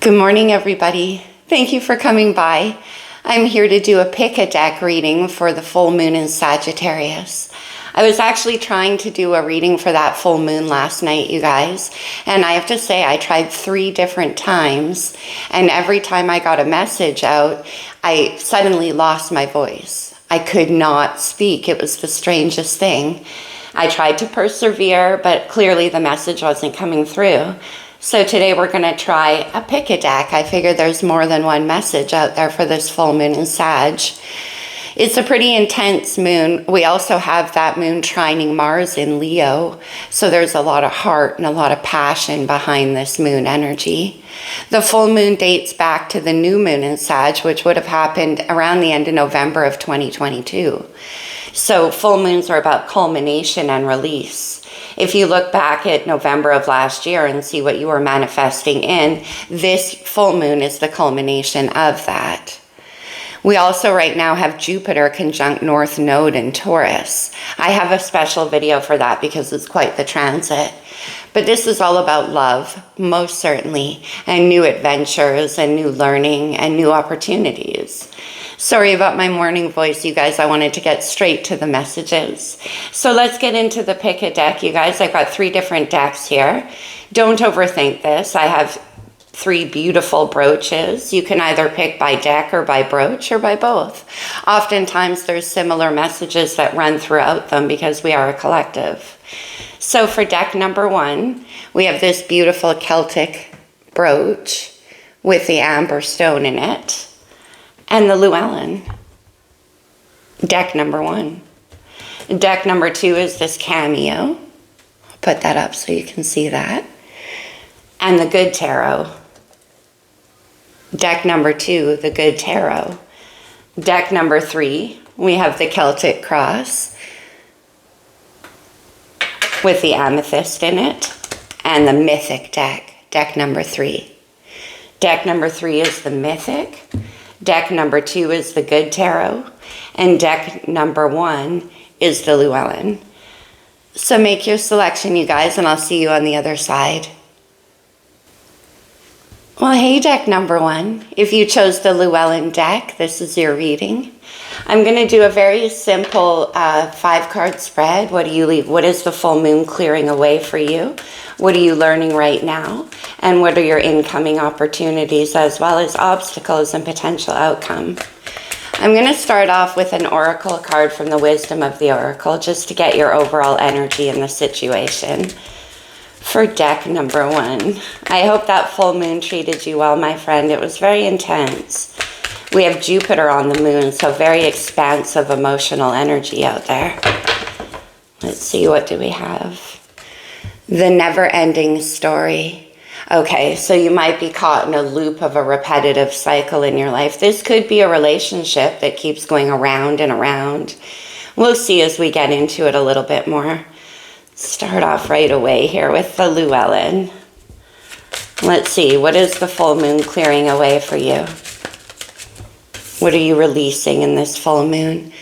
Good morning, everybody. Thank you for coming by. I'm here to do a pick-a-deck reading for the full moon in Sagittarius. I was actually trying to do a reading for that full moon last night, you guys, and I have to say I tried 3 different times, and every time I got a message out, I suddenly lost my voice. I could not speak. It was the strangest thing. I tried to persevere, but clearly the message wasn't coming through. So today we're going to try a pick-a-deck. I figured there's more than one message out there for this full moon in Sag. It's a pretty intense moon. We also have that moon trining Mars in Leo. So there's a lot of heart and a lot of passion behind this moon energy. The full moon dates back to the new moon in Sag, which would have happened around the end of November of 2022. So full moons are about culmination and release. If you look back at November of last year and see what you were manifesting in, this full moon is the culmination of that. We also right now have Jupiter conjunct North Node in Taurus. I have a special video for that because it's quite the transit. But this is all about love, most certainly, and new adventures and new learning and new opportunities. Sorry about my morning voice, you guys. I wanted to get straight to the messages. So let's get into the pick-a-deck, you guys. I've got 3 different decks here. Don't overthink this. I have 3 beautiful brooches. You can either pick by deck or by brooch or by both. Oftentimes there's similar messages that run throughout them because we are a collective. So for deck number 1, we have this beautiful Celtic brooch with the amber stone in it and the Llewellyn. Deck number 1. Deck number 2 is this cameo. I'll put that up so you can see that. And the good tarot. Deck number 2, the good tarot. Deck number 3, we have the Celtic cross with the amethyst in it, and the mythic deck, deck number 3. Deck number 3 is the mythic. Deck number 2 is the good tarot, and deck number 1 is the Llewellyn. So make your selection, you guys, and I'll see you on the other side. Well, hey, deck number 1. If you chose the Llewellyn deck, this is your reading. I'm going to do a very simple 5-card spread. What do you leave? What is the full moon clearing away for you? What are you learning right now? And what are your incoming opportunities as well as obstacles and potential outcome? I'm going to start off with an oracle card from the Wisdom of the Oracle just to get your overall energy in the situation. For deck number 1, I hope that full moon treated you well, my friend. It was very intense. We have Jupiter on the moon, so very expansive emotional energy out there. Let's see, what do we have? The never-ending story. Okay, so you might be caught in a loop of a repetitive cycle in your life. This could be a relationship that keeps going around and around. We'll see as we get into it a little bit more. Start off right away here with the Llewellyn. Let's see, what is the full moon clearing away for you? What are you releasing in this full moon?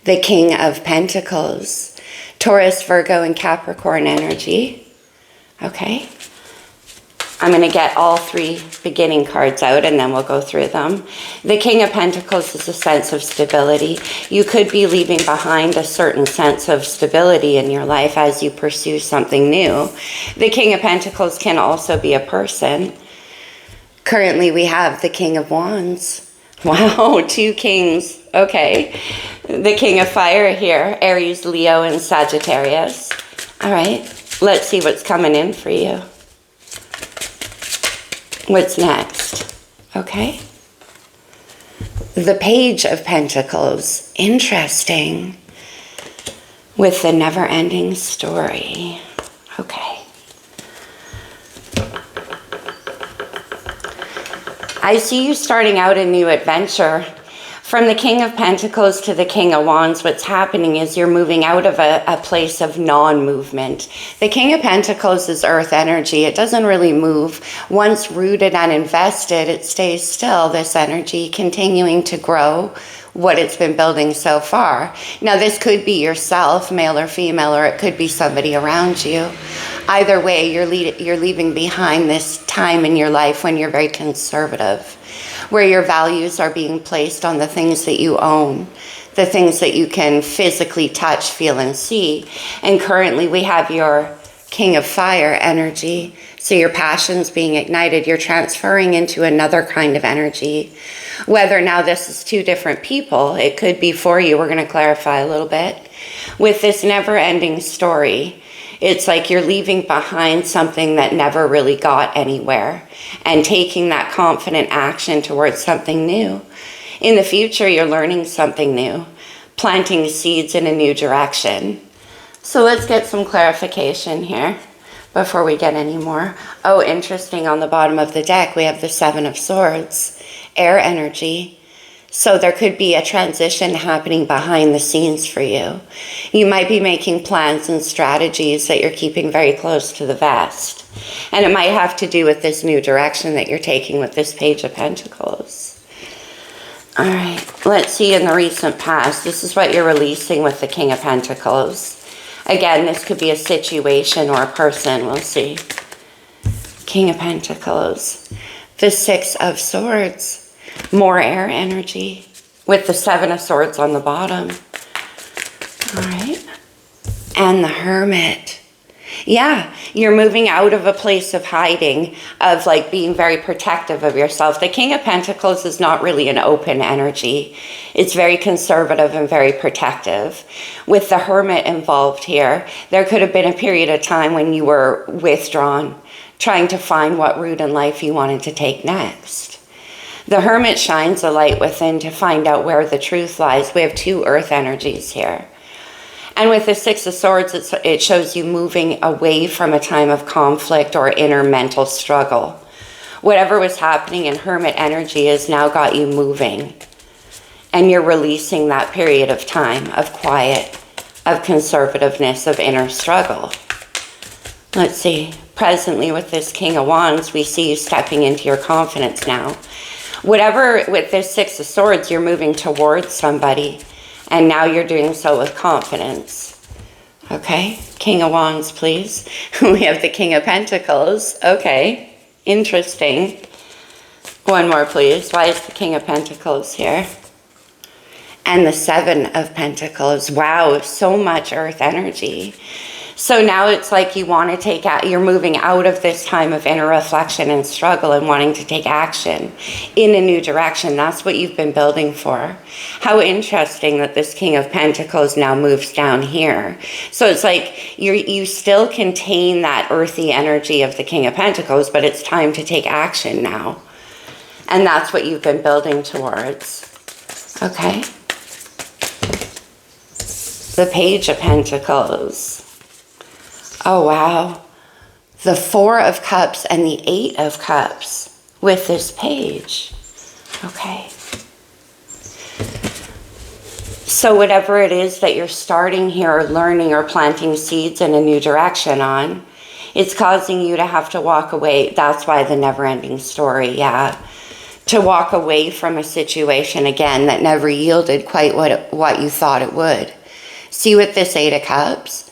The King of Pentacles. Taurus, Virgo, and Capricorn energy. Okay. I'm going to get all 3 beginning cards out and then we'll go through them. The King of Pentacles is a sense of stability. You could be leaving behind a certain sense of stability in your life as you pursue something new. The King of Pentacles can also be a person. Currently we have the King of Wands. Wow, 2 kings. Okay. The King of Fire here, Aries, Leo, and Sagittarius. All right, let's see what's coming in for you. What's next? Okay. The Page of Pentacles. Interesting. With the never-ending story. Okay. I see you starting out a new adventure. From the King of Pentacles to the King of Wands, what's happening is you're moving out of a place of non-movement. The King of Pentacles is earth energy. It doesn't really move. Once rooted and invested, it stays still, this energy, continuing to grow what it's been building so far. Now, this could be yourself, male or female, or it could be somebody around you. Either way, you're leaving behind this time in your life when you're very conservative, where your values are being placed on the things that you own, the things that you can physically touch, feel, and see. And currently we have your King of Fire energy. So your passion's being ignited. You're transferring into another kind of energy. Whether now this is two different people, it could be for you. We're going to clarify a little bit. With this never-ending story, it's like you're leaving behind something that never really got anywhere and taking that confident action towards something new. In the future, you're learning something new, planting seeds in a new direction. So let's get some clarification here before we get any more. Oh, interesting, on the bottom of the deck, we have the Seven of Swords, air energy. So there could be a transition happening behind the scenes for you. You might be making plans and strategies that you're keeping very close to the vest. And it might have to do with this new direction that you're taking with this Page of Pentacles. All right, let's see in the recent past. This is what you're releasing with the King of Pentacles. Again, this could be a situation or a person. We'll see. King of Pentacles. The Six of Swords. More air energy with the Seven of Swords on the bottom. All right. And the Hermit. Yeah, you're moving out of a place of hiding, of like being very protective of yourself. The King of Pentacles is not really an open energy. It's very conservative and very protective. With the Hermit involved here, there could have been a period of time when you were withdrawn, trying to find what route in life you wanted to take next. The Hermit shines a light within to find out where the truth lies. We have two earth energies here. And with the Six of Swords, it shows you moving away from a time of conflict or inner mental struggle. Whatever was happening in Hermit energy has now got you moving. And you're releasing that period of time, of quiet, of conservativeness, of inner struggle. Let's see. Presently with this King of Wands, we see you stepping into your confidence now. Whatever, with this Six of Swords, you're moving towards somebody, and now you're doing so with confidence. Okay, King of Wands, please. We have the King of Pentacles. Okay, interesting. One more, please. Why is the King of Pentacles here? And the Seven of Pentacles. Wow, so much earth energy. So now it's like you want to take out, you're moving out of this time of inner reflection and struggle and wanting to take action in a new direction. That's what you've been building for. How interesting that this King of Pentacles now moves down here. So it's like you still contain that earthy energy of the King of Pentacles, but it's time to take action now. And that's what you've been building towards. Okay. The Page of Pentacles. Oh, wow. The Four of Cups and the Eight of Cups with this page. Okay. So whatever it is that you're starting here or learning or planting seeds in a new direction on, it's causing you to have to walk away. That's why the never-ending story, yeah. To walk away from a situation, again, that never yielded quite what you thought it would. See with this Eight of Cups?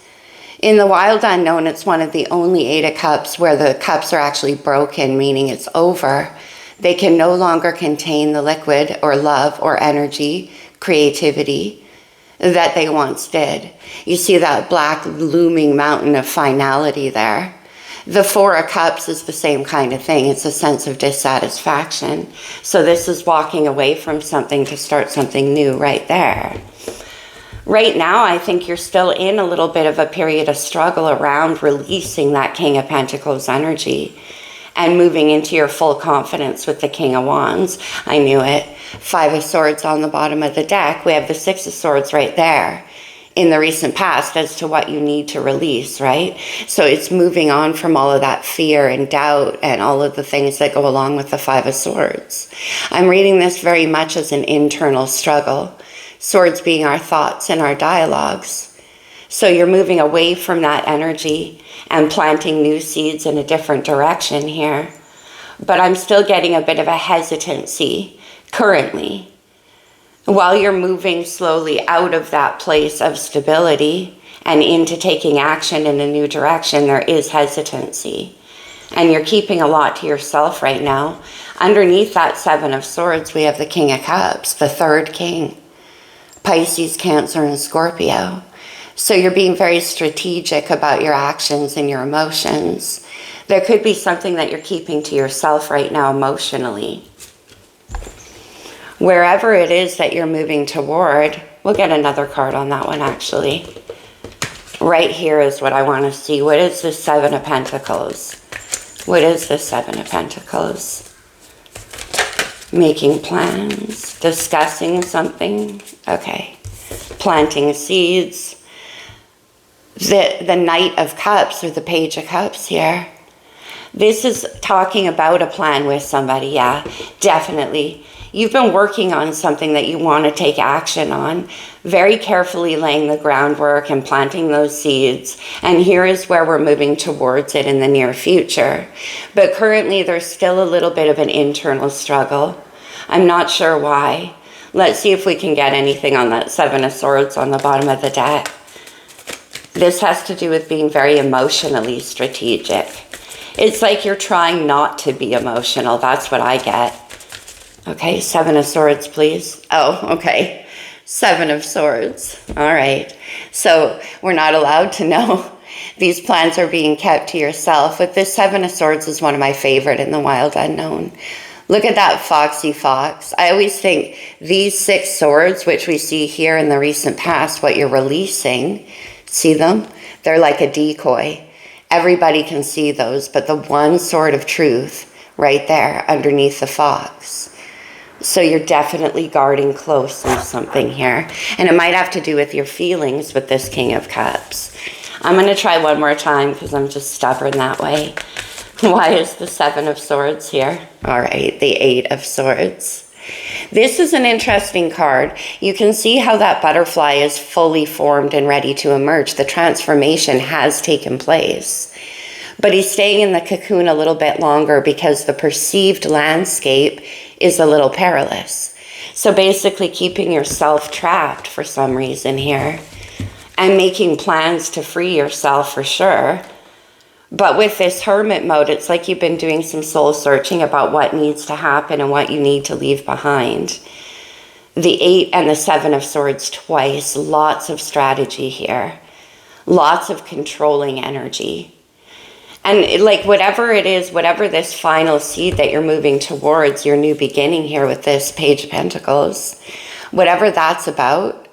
In the wild unknown, it's one of the only Eight of Cups where the cups are actually broken, meaning it's over. They can no longer contain the liquid or love or energy, creativity that they once did. You see that black looming mountain of finality there. The Four of Cups is the same kind of thing. It's a sense of dissatisfaction. So this is walking away from something to start something new right there. Right now, I think you're still in a little bit of a period of struggle around releasing that King of Pentacles energy and moving into your full confidence with the King of Wands. I knew it. Five of Swords on the bottom of the deck. We have the Six of Swords right there. in the recent past as to what you need to release, right? So it's moving on from all of that fear and doubt and all of the things that go along with the Five of Swords. I'm reading this very much as an internal struggle. Swords being our thoughts and our dialogues. So you're moving away from that energy and planting new seeds in a different direction here. But I'm still getting a bit of a hesitancy currently. While you're moving slowly out of that place of stability and into taking action in a new direction, there is hesitancy. And you're keeping a lot to yourself right now. Underneath that Seven of Swords, we have the King of Cups, the third king. Pisces, Cancer, and Scorpio. So you're being very strategic about your actions and your emotions. There could be something that you're keeping to yourself right now emotionally. Wherever it is that you're moving toward, we'll get another card on that one actually. Right here is what I want to see. What is the Seven of Pentacles? What is the Seven of Pentacles? Making plans, discussing something. Okay. Planting seeds. The Knight of Cups or the Page of Cups here. This is talking about a plan with somebody. Yeah, definitely. You've been working on something that you want to take action on, very carefully laying the groundwork and planting those seeds. And here is where we're moving towards it in the near future. But currently there's still a little bit of an internal struggle. I'm not sure why. Let's see if we can get anything on that Seven of Swords on the bottom of the deck. This has to do with being very emotionally strategic. It's like you're trying not to be emotional. That's what I get. Okay, Seven of Swords, please. Oh, okay. Seven of Swords. All right. So we're not allowed to know. These plans are being kept to yourself. With this Seven of Swords is one of my favorite in the wild unknown. Look at that foxy fox. I always think these 6 swords, which we see here in the recent past, what you're releasing, see them? They're like a decoy. Everybody can see those, but the one sword of truth right there underneath the fox. So you're definitely guarding closely something here. And it might have to do with your feelings with this King of Cups. I'm going to try one more time because I'm just stubborn that way. Why is the Seven of Swords here? All right, the Eight of Swords. This is an interesting card. You can see how that butterfly is fully formed and ready to emerge. The transformation has taken place. But he's staying in the cocoon a little bit longer because the perceived landscape is a little perilous. So basically keeping yourself trapped for some reason here and making plans to free yourself for sure. But with this hermit mode, it's like you've been doing some soul searching about what needs to happen and what you need to leave behind. The 8 and the 7 of Swords twice, lots of strategy here, lots of controlling energy. And like whatever it is, whatever this final seed that you're moving towards, your new beginning here with this Page of Pentacles, whatever that's about,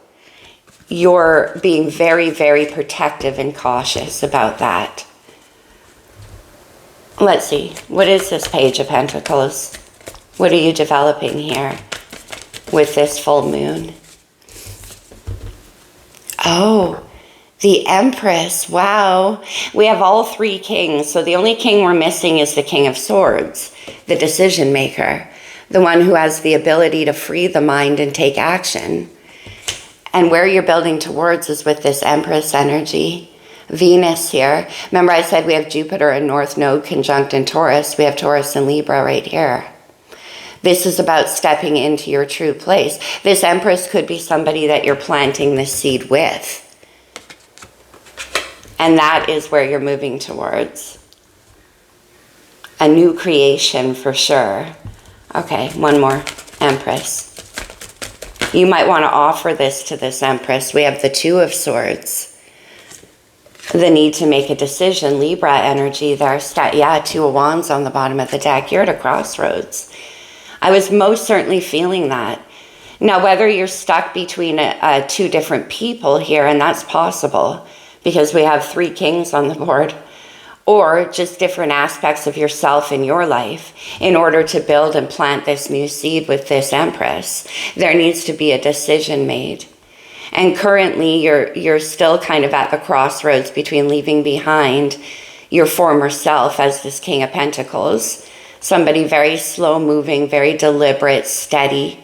you're being very, very protective and cautious about that. Let's see, what is this Page of Pentacles? What are you developing here with this full moon? Oh, the Empress, wow. We have all 3 kings, so the only king we're missing is the King of Swords, the decision maker, the one who has the ability to free the mind and take action. And where you're building towards is with this Empress energy. Venus here. Remember I said we have Jupiter and North Node conjunct in Taurus. We have Taurus and Libra right here. This is about stepping into your true place. This Empress could be somebody that you're planting this seed with. And that is where you're moving towards. A new creation for sure. Okay, one more. Empress. You might want to offer this to this Empress. We have the 2 of Swords. The need to make a decision. Libra energy there. Yeah, 2 of Wands on the bottom of the deck. You're at a crossroads. I was most certainly feeling that. Now, whether you're stuck between 2 different people here, and that's possible, because we have 3 kings on the board, or just different aspects of yourself in your life in order to build and plant this new seed with this Empress. There needs to be a decision made. And currently you're still kind of at the crossroads between leaving behind your former self as this King of Pentacles, somebody very slow moving, very deliberate, steady,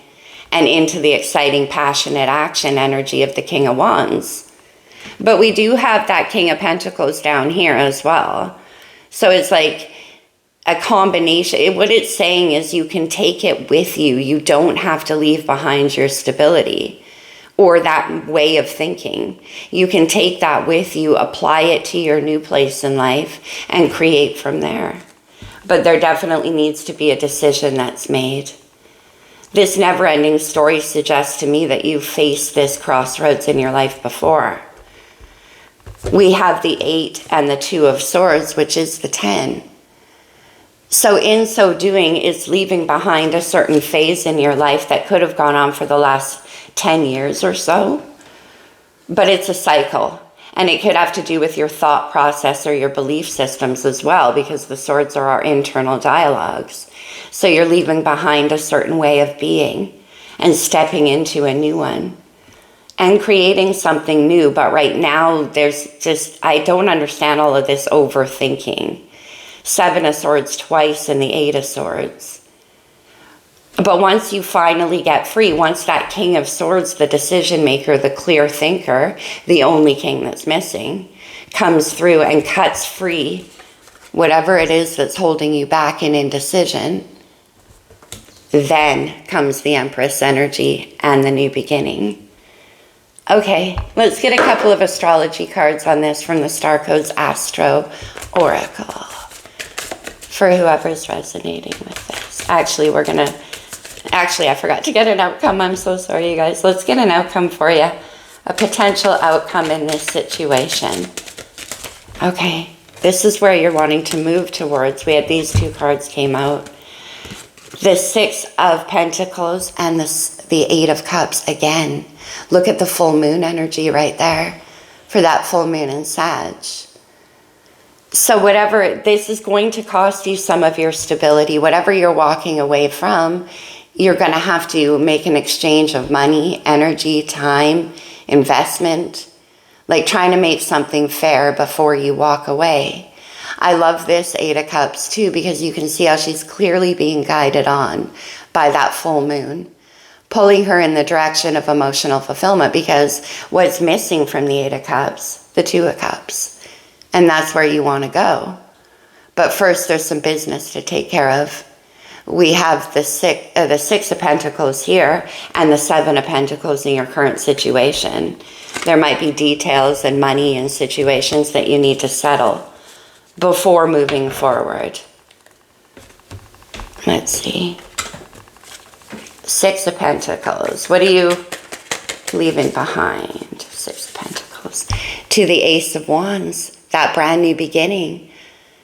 and into the exciting, passionate action energy of the King of Wands. But we do have that King of Pentacles down here as well. So it's like a combination. What it's saying is you can take it with you. You don't have to leave behind your stability or that way of thinking. You can take that with you, apply it to your new place in life, and create from there. But there definitely needs to be a decision that's made. This never-ending story suggests to me that you've faced this crossroads in your life before. We have the 8 and the 2 of Swords, which is the 10. So in so doing, it's leaving behind a certain phase in your life that could have gone on for the last 10 years or so. But it's a cycle. And it could have to do with your thought process or your belief systems as well, because the swords are our internal dialogues. So you're leaving behind a certain way of being and stepping into a new one and creating something new. But right now, I don't understand all of this overthinking. 7 of Swords twice and the 8 of Swords. But once you finally get free, once that King of Swords, the decision maker, the clear thinker, the only king that's missing, comes through and cuts free whatever it is that's holding you back in indecision, then comes the Empress energy and the new beginning. Okay, let's get a couple of astrology cards on this from the Star Codes Astro Oracle for whoever's resonating with this. Actually, I forgot to get an outcome. I'm so sorry, you guys. Let's get an outcome for you. A potential outcome in this situation. Okay, this is where you're wanting to move towards. We had these 2 cards came out. The 6 of Pentacles and the 8 of Cups again. Look at the full moon energy right there for that full moon in Sag. So this is going to cost you some of your stability. Whatever you're walking away from, you're going to have to make an exchange of money, energy, time, investment, like trying to make something fair before you walk away. I love this 8 of Cups too, because you can see how she's clearly being guided on by that full moon, pulling her in the direction of emotional fulfillment, because what's missing from the 8 of Cups, the 2 of Cups, and that's where you want to go. But first, there's some business to take care of. We have the 6 of Pentacles here and the 7 of Pentacles in your current situation. There might be details and money and situations that you need to settle before moving forward. Let's see. 6 of Pentacles. What are you leaving behind? 6 of Pentacles. To the Ace of Wands. That brand new beginning.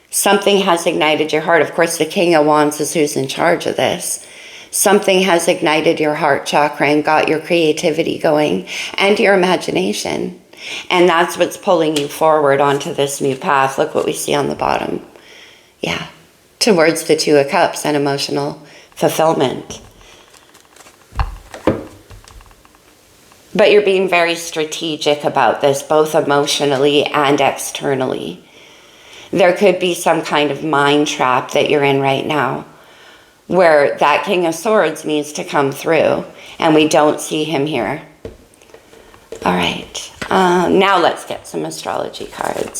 Something has ignited your heart. Of course, the King of Wands is who's in charge of this. Something has ignited your heart chakra and got your creativity going and your imagination. And that's what's pulling you forward onto this new path. Look what we see on the bottom. Yeah, towards the 2 of Cups and emotional fulfillment. But you're being very strategic about this, both emotionally and externally. There could be some kind of mind trap that you're in right now, where that King of Swords needs to come through, and we don't see him here. All right, now let's get some astrology cards.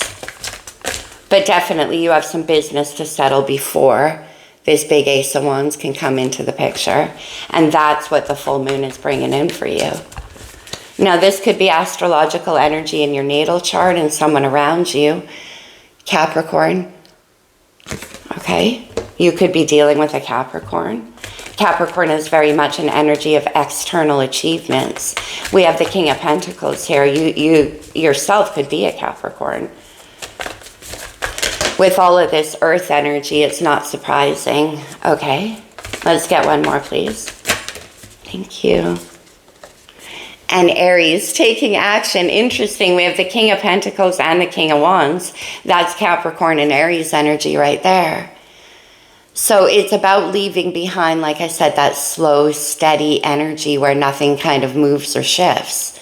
But definitely you have some business to settle before this big Ace of Wands can come into the picture, and that's what the full moon is bringing in for you. Now, this could be astrological energy in your natal chart and someone around you. Capricorn. Okay. You could be dealing with a Capricorn. Capricorn is very much an energy of external achievements. We have the King of Pentacles here. You yourself could be a Capricorn. With all of this earth energy, it's not surprising. Okay. Let's get one more, please. Thank you. And Aries, taking action. Interesting, we have the King of Pentacles and the King of Wands. That's Capricorn and Aries energy right there. So it's about leaving behind, like I said, that slow, steady energy where nothing kind of moves or shifts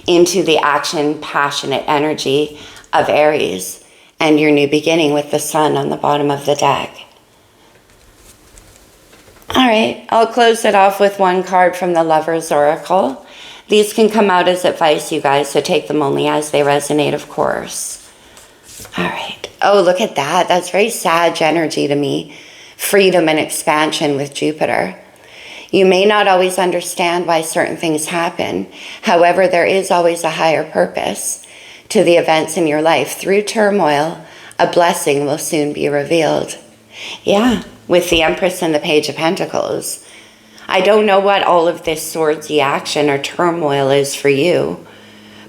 into the action, passionate energy of Aries and your new beginning with the sun on the bottom of the deck. All right, I'll close it off with one card from the Lover's Oracle. These can come out as advice, you guys, so take them only as they resonate, of course. All right. Oh, look at that. That's very Sag energy to me. Freedom and expansion with Jupiter. You may not always understand why certain things happen. However, there is always a higher purpose to the events in your life. Through turmoil, a blessing will soon be revealed. Yeah, with the Empress and the Page of Pentacles. I don't know what all of this swordsy action or turmoil is for you,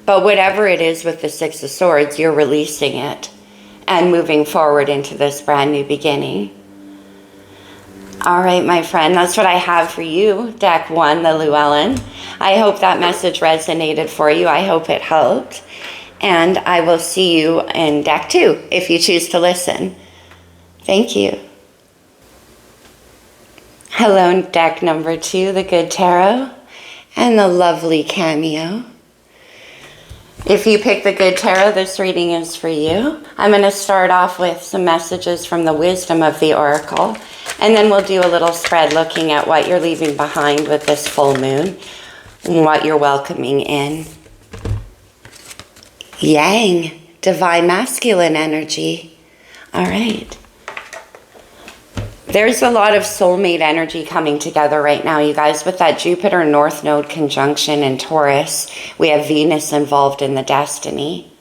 but whatever it is with the Six of Swords, you're releasing it and moving forward into this brand new beginning. All right, my friend, that's what I have for you, Deck 1, the Llewellyn. I hope that message resonated for you. I hope it helped. And I will see you in Deck 2 if you choose to listen. Thank you. Hello, Deck number 2, the Good Tarot, and the lovely Cameo. If you pick the Good Tarot, this reading is for you. I'm going to start off with some messages from the Wisdom of the Oracle, and then we'll do a little spread looking at what you're leaving behind with this full moon and what you're welcoming in. Yang, divine masculine energy. All right. There's a lot of soulmate energy coming together right now, you guys. With that Jupiter North Node conjunction in Taurus, we have Venus involved in the destiny.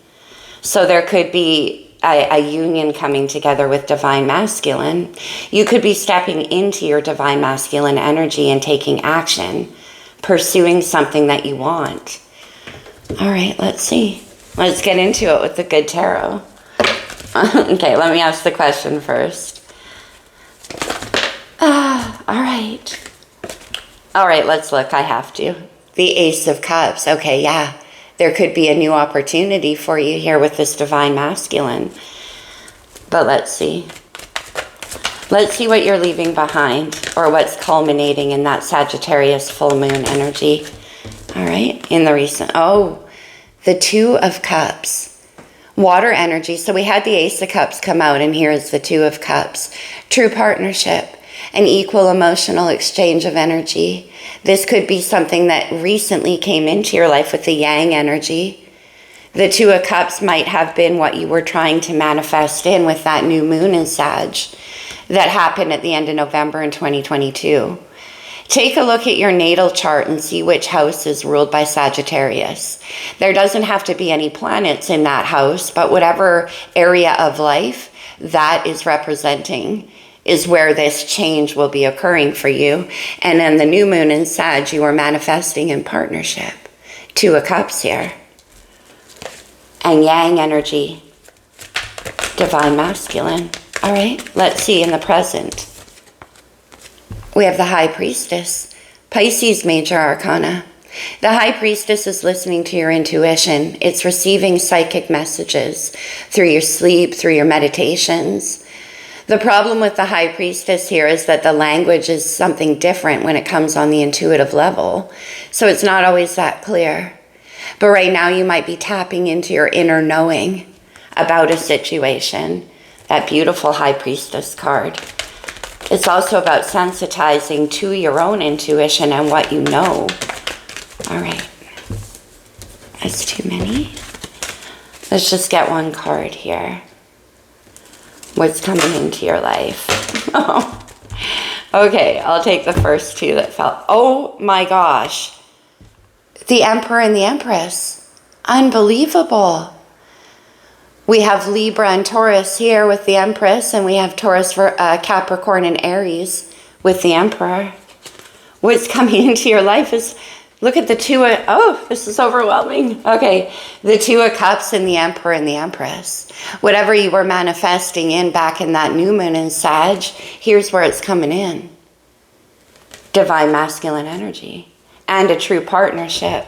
So there could be a union coming together with divine masculine. You could be stepping into your divine masculine energy and taking action, pursuing something that you want. All right, let's see. Let's get into it with the Good Tarot. Okay, let me ask the question first. All right. All right, let's look. I have to. The Ace of Cups. Okay, yeah. There could be a new opportunity for you here with this divine masculine. But let's see. Let's see what you're leaving behind or what's culminating in that Sagittarius full moon energy. All right, in the recent... Oh, the Two of Cups. Water energy. So we had the Ace of Cups come out, and here is the Two of Cups. True partnership. An equal emotional exchange of energy. This could be something that recently came into your life with the Yang energy. The Two of Cups might have been what you were trying to manifest in with that new moon in Sag that happened at the end of November in 2022. Take a look at your natal chart and see which house is ruled by Sagittarius. There doesn't have to be any planets in that house, but whatever area of life that is representing is where this change will be occurring for you. And then the new moon in Sag, you are manifesting in partnership. Two of Cups here. And Yang energy, divine masculine. All right, let's see in the present. We have the High Priestess, Pisces major arcana. The High Priestess is listening to your intuition. It's receiving psychic messages through your sleep, through your meditations. The problem with the High Priestess here is that the language is something different when it comes on the intuitive level. So it's not always that clear. But right now you might be tapping into your inner knowing about a situation. That beautiful High Priestess card. It's also about sensitizing to your own intuition and what you know. All right. That's too many. Let's just get one card here. What's coming into your life? Okay, I'll take the first two that fell. Oh my gosh. The Emperor and the Empress. Unbelievable. We have Libra and Taurus here with the Empress, and we have Taurus for Capricorn and Aries with the Emperor. What's coming into your life is... Look at the oh, this is overwhelming. Okay, the Two of Cups and the Emperor and the Empress. Whatever you were manifesting in back in that new moon in Sag, here's where it's coming in. Divine masculine energy and a true partnership.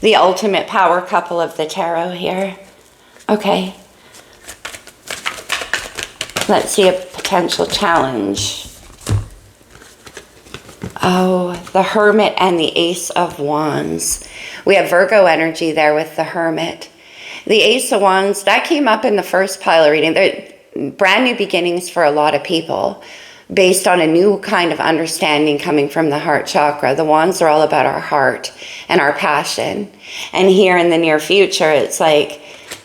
The ultimate power couple of the tarot here. Okay. Let's see a potential challenge. Oh, the Hermit and the Ace of Wands. We have Virgo energy there with the Hermit. The Ace of Wands, that came up in the first pile of reading. They're brand new beginnings for a lot of people based on a new kind of understanding coming from the heart chakra. The Wands are all about our heart and our passion. And here in the near future, it's like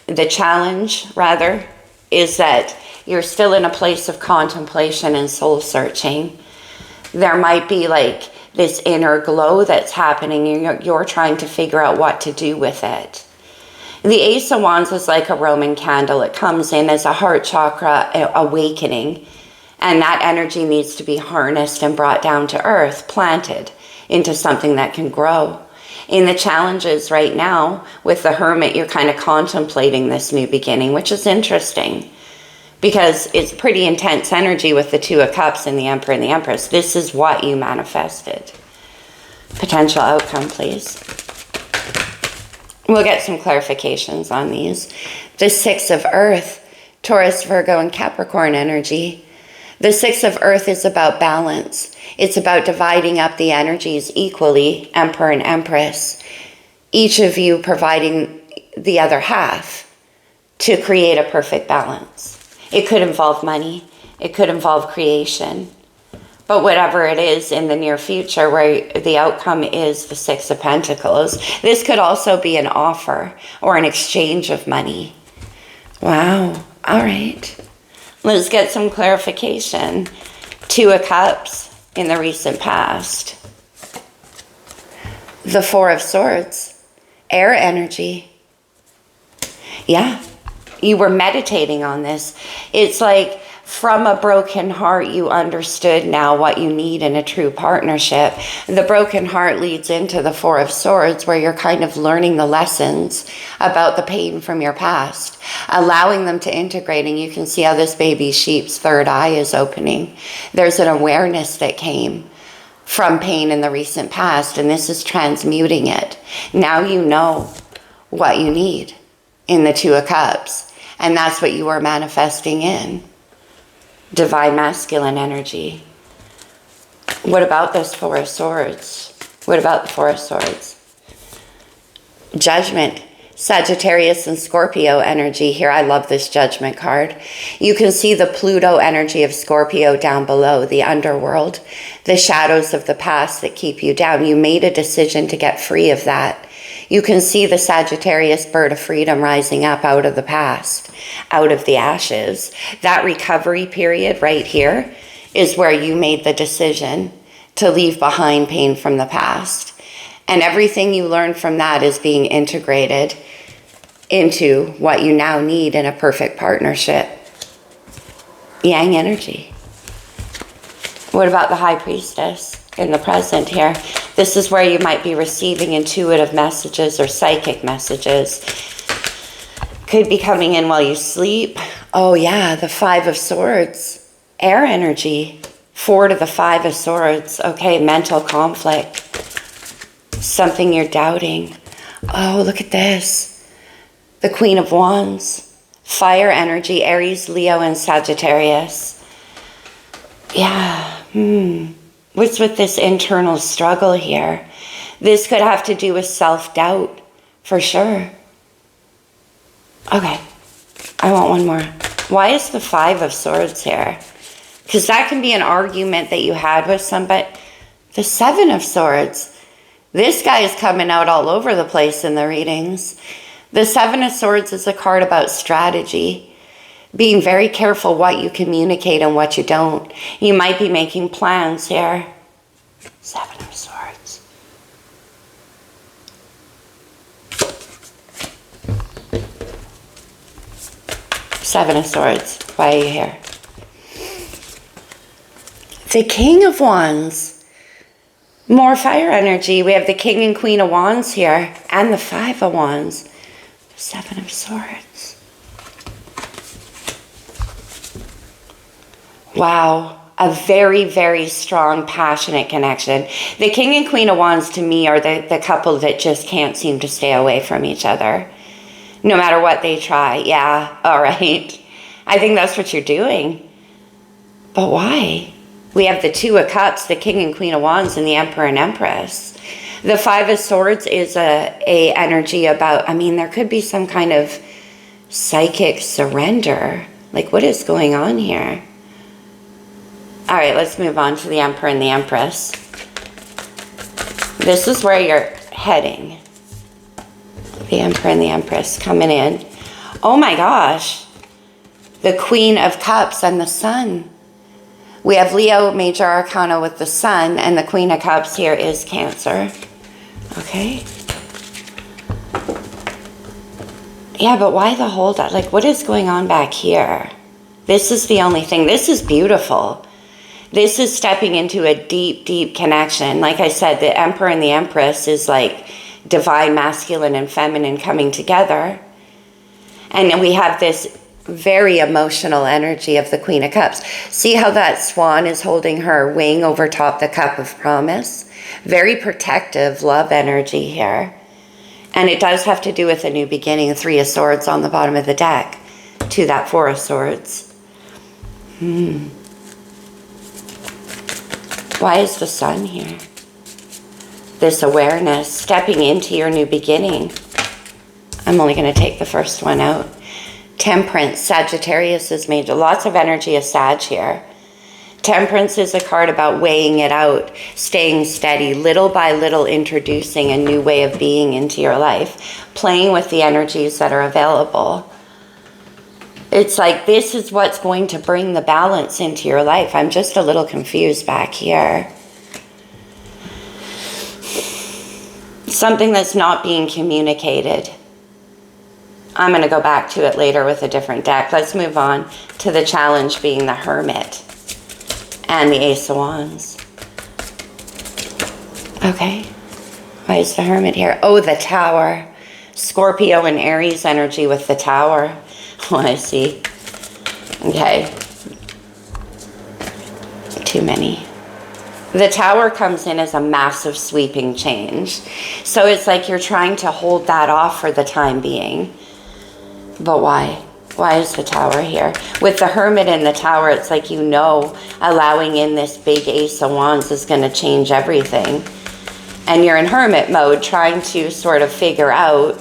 the challenge, rather, is that you're still in a place of contemplation and soul searching. There might be like this inner glow that's happening. You're trying to figure out what to do with it. The Ace of Wands is like a Roman candle. It comes in as a heart chakra awakening. And that energy needs to be harnessed and brought down to earth, planted into something that can grow. In the challenges right now with the Hermit, you're kind of contemplating this new beginning, which is interesting. Because it's pretty intense energy with the Two of Cups and the Emperor and the Empress. This is what you manifested. Potential outcome, please. We'll get some clarifications on these. The Six of Earth, Taurus, Virgo, and Capricorn energy. The Six of Earth is about balance. It's about dividing up the energies equally, Emperor and Empress. Each of you providing the other half to create a perfect balance. It could involve money. It could involve creation. But whatever it is in the near future where the outcome is the Six of Pentacles, this could also be an offer or an exchange of money. Wow. All right. Let's get some clarification. Two of Cups in the recent past. The Four of Swords. Air energy. Yeah. You were meditating on this. It's like from a broken heart, you understood now what you need in a true partnership. The broken heart leads into the Four of Swords, where you're kind of learning the lessons about the pain from your past, allowing them to integrate. And you can see how this baby sheep's third eye is opening. There's an awareness that came from pain in the recent past, and this is transmuting it. Now you know what you need in the Two of Cups. And that's what you are manifesting in. Divine masculine energy. What about this Four of Swords? What about the Four of Swords? Judgment. Sagittarius and Scorpio energy here. I love this Judgment card. You can see the Pluto energy of Scorpio down below, the underworld, the shadows of the past that keep you down. You made a decision to get free of that. You can see the Sagittarius bird of freedom rising up out of the past, out of the ashes. That recovery period right here is where you made the decision to leave behind pain from the past. And everything you learned from that is being integrated into what you now need in a perfect partnership. Yang energy. What about the High Priestess in the present here? This is where you might be receiving intuitive messages or psychic messages. Could be coming in while you sleep. Oh yeah, the Five of Swords. Air energy. 4 to the 5 of Swords. Okay, mental conflict. Something you're doubting. Oh, look at this. The Queen of Wands. Fire energy, Aries, Leo, and Sagittarius. Yeah, What's with this internal struggle here? This could have to do with self-doubt, for sure. Okay, I want one more. Why is the Five of Swords here? Because that can be an argument that you had with somebody. The Seven of Swords. This guy is coming out all over the place in the readings. The Seven of Swords is a card about strategy. Being very careful what you communicate and what you don't. You might be making plans here. Seven of Swords. Seven of Swords. Why are you here? The King of Wands. More fire energy. We have the King and Queen of Wands here. And the Five of Wands. Seven of Swords. Wow, a very, very strong, passionate connection. The King and Queen of Wands to me are the couple that just can't seem to stay away from each other. No matter what they try. Yeah, all right. I think that's what you're doing. But why? We have the Two of Cups, the King and Queen of Wands, and the Emperor and Empress. The Five of Swords is a energy about, I mean, there could be some kind of psychic surrender. Like, what is going on here? All right, let's move on to the Emperor and the Empress. This is where you're heading. The Emperor and the Empress coming in. Oh my gosh. The Queen of Cups and the Sun. We have Leo, Major Arcana with the Sun, and the Queen of Cups here is Cancer. Okay. Yeah, but why the hold up? Like, what is going on back here? This is the only thing. This is beautiful. This is stepping into a deep, deep connection. Like I said, the Emperor and the Empress is like divine masculine and feminine coming together. And then we have this very emotional energy of the Queen of Cups. See how that swan is holding her wing over top the cup of promise? Very protective love energy here. And it does have to do with a new beginning. Three of Swords on the bottom of the deck to that Four of Swords. Why is the Sun here? This awareness, stepping into your new beginning. I'm only going to take the first one out. Temperance, Sagittarius is major. Lots of energy of Sag here. Temperance is a card about weighing it out, staying steady, little by little introducing a new way of being into your life, playing with the energies that are available. It's like this is what's going to bring the balance into your life. I'm just a little confused back here. Something that's not being communicated. I'm going to go back to it later with a different deck. Let's move on to the challenge being the Hermit and the Ace of Wands. Okay. Why is the Hermit here? Oh, the Tower. Scorpio and Aries energy with the Tower. Oh, I see. Okay. Too many. The Tower comes in as a massive sweeping change. So it's like you're trying to hold that off for the time being. But why? Why is the Tower here? With the Hermit and the Tower, it's like, you know, allowing in this big Ace of Wands is going to change everything. And you're in Hermit mode trying to sort of figure out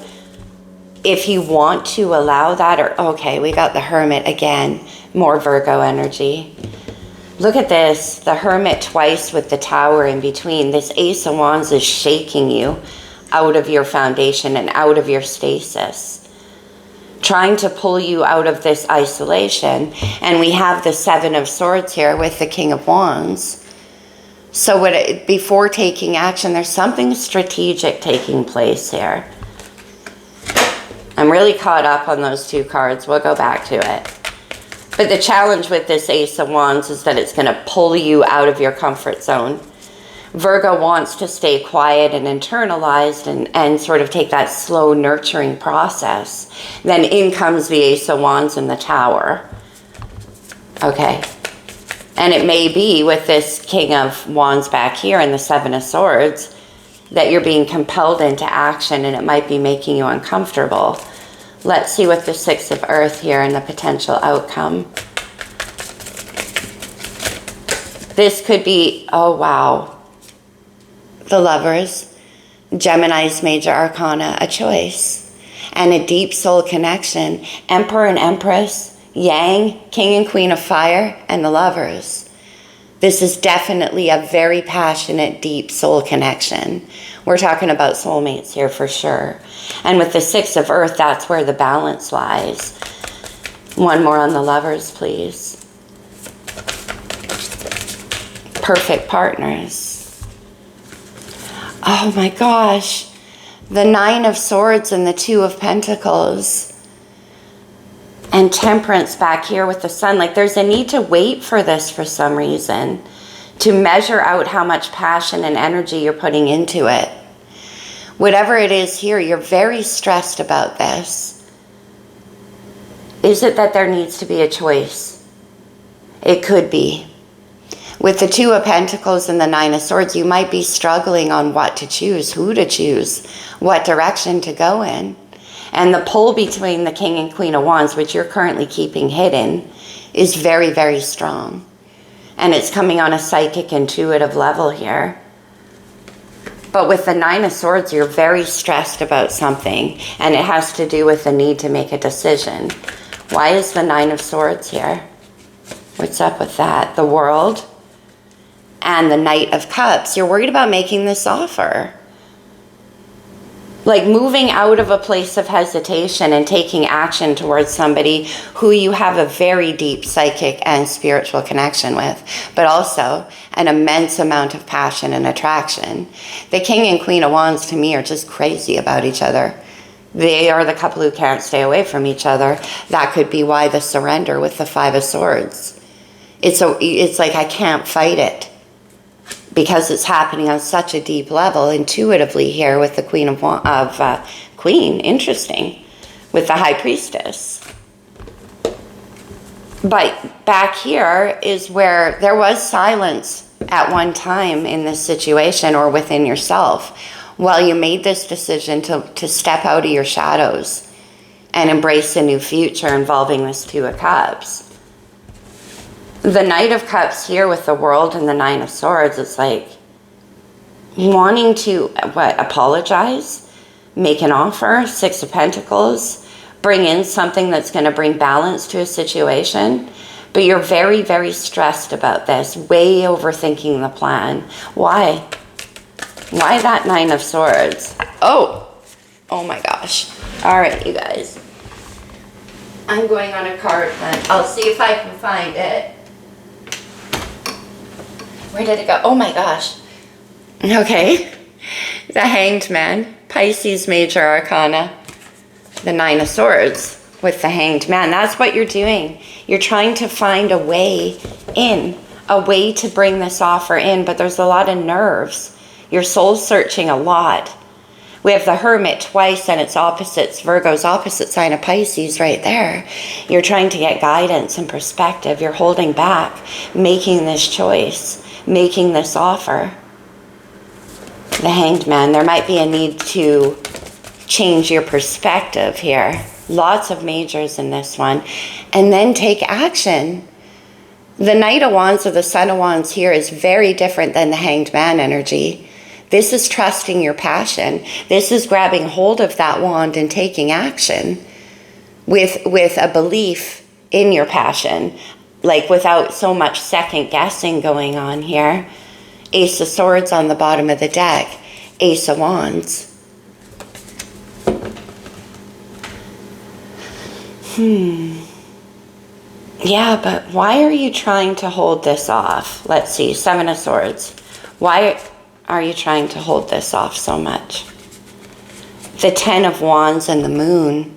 if you want to allow that or, okay, we got the Hermit again. More Virgo energy. Look at this. The Hermit twice with the Tower in between. This Ace of Wands is shaking you out of your foundation and out of your stasis. Trying to pull you out of this isolation. And we have the Seven of Swords here with the King of Wands. So before taking action, there's something strategic taking place here. I'm really caught up on those two cards. We'll go back to it. But the challenge with this Ace of Wands is that it's going to pull you out of your comfort zone. Virgo wants to stay quiet and internalized and sort of take that slow nurturing process. Then in comes the Ace of Wands and the Tower. Okay. And it may be with this King of Wands back here and the Seven of Swords that you're being compelled into action and it might be making you uncomfortable. Let's see what the Six of Earth here and the potential outcome. This could be, oh wow. The Lovers, Gemini's Major Arcana, a choice, and a deep soul connection. Emperor and Empress, Yang, King and Queen of Fire, and the Lovers. This is definitely a very passionate, deep soul connection. We're talking about soulmates here for sure. And with the Six of Earth, that's where the balance lies. One more on the Lovers, please. Perfect partners. Oh my gosh, the Nine of Swords and the Two of Pentacles. And Temperance back here with the Sun. Like there's a need to wait for this for some reason. To measure out how much passion and energy you're putting into it. Whatever it is here, you're very stressed about this. Is it that there needs to be a choice? It could be. With the Two of Pentacles and the Nine of Swords, you might be struggling on what to choose, who to choose, what direction to go in. And the pull between the King and Queen of Wands, which you're currently keeping hidden, is very, very strong. And it's coming on a psychic, intuitive level here. But with the Nine of Swords, you're very stressed about something. And it has to do with the need to make a decision. Why is the Nine of Swords here? What's up with that? The World and the Knight of Cups. You're worried about making this offer. Like moving out of a place of hesitation and taking action towards somebody who you have a very deep psychic and spiritual connection with, but also an immense amount of passion and attraction. The King and Queen of Wands to me are just crazy about each other. They are the couple who can't stay away from each other. That could be why the surrender with the Five of Swords. It's like I can't fight it. Because it's happening on such a deep level, intuitively here with the Queen, interesting, with the High Priestess. But back here is where there was silence at one time in this situation or within yourself while you made this decision to step out of your shadows and embrace a new future involving this Two of Cups. The Knight of Cups here with the World and the Nine of Swords, it's like wanting to, apologize, make an offer, Six of Pentacles, bring in something that's going to bring balance to a situation. But you're very, very stressed about this, way overthinking the plan. Why? Why that Nine of Swords? Oh my gosh. All right, you guys. I'm going on a card hunt. I'll see if I can find it. Where did it go? Oh my gosh. Okay. The Hanged Man, Pisces Major Arcana, the Nine of Swords with the Hanged Man. That's what you're doing. You're trying to find a way in, a way to bring this offer in, but there's a lot of nerves. Your soul's searching a lot. We have the Hermit twice and its opposites, Virgo's opposite sign of Pisces right there. You're trying to get guidance and perspective. You're holding back, making this choice, making this offer. The Hanged Man, there might be a need to change your perspective here. Lots of majors in this one. And then take action. The Knight of Wands or the Son of Wands here is very different than the Hanged Man energy. This is trusting your passion. This is grabbing hold of that wand and taking action with a belief in your passion. Like without so much second guessing going on here. Ace of Swords on the bottom of the deck. Ace of Wands. Yeah, but why are you trying to hold this off? Let's see, Seven of Swords. Why are you trying to hold this off so much? The Ten of Wands and the Moon.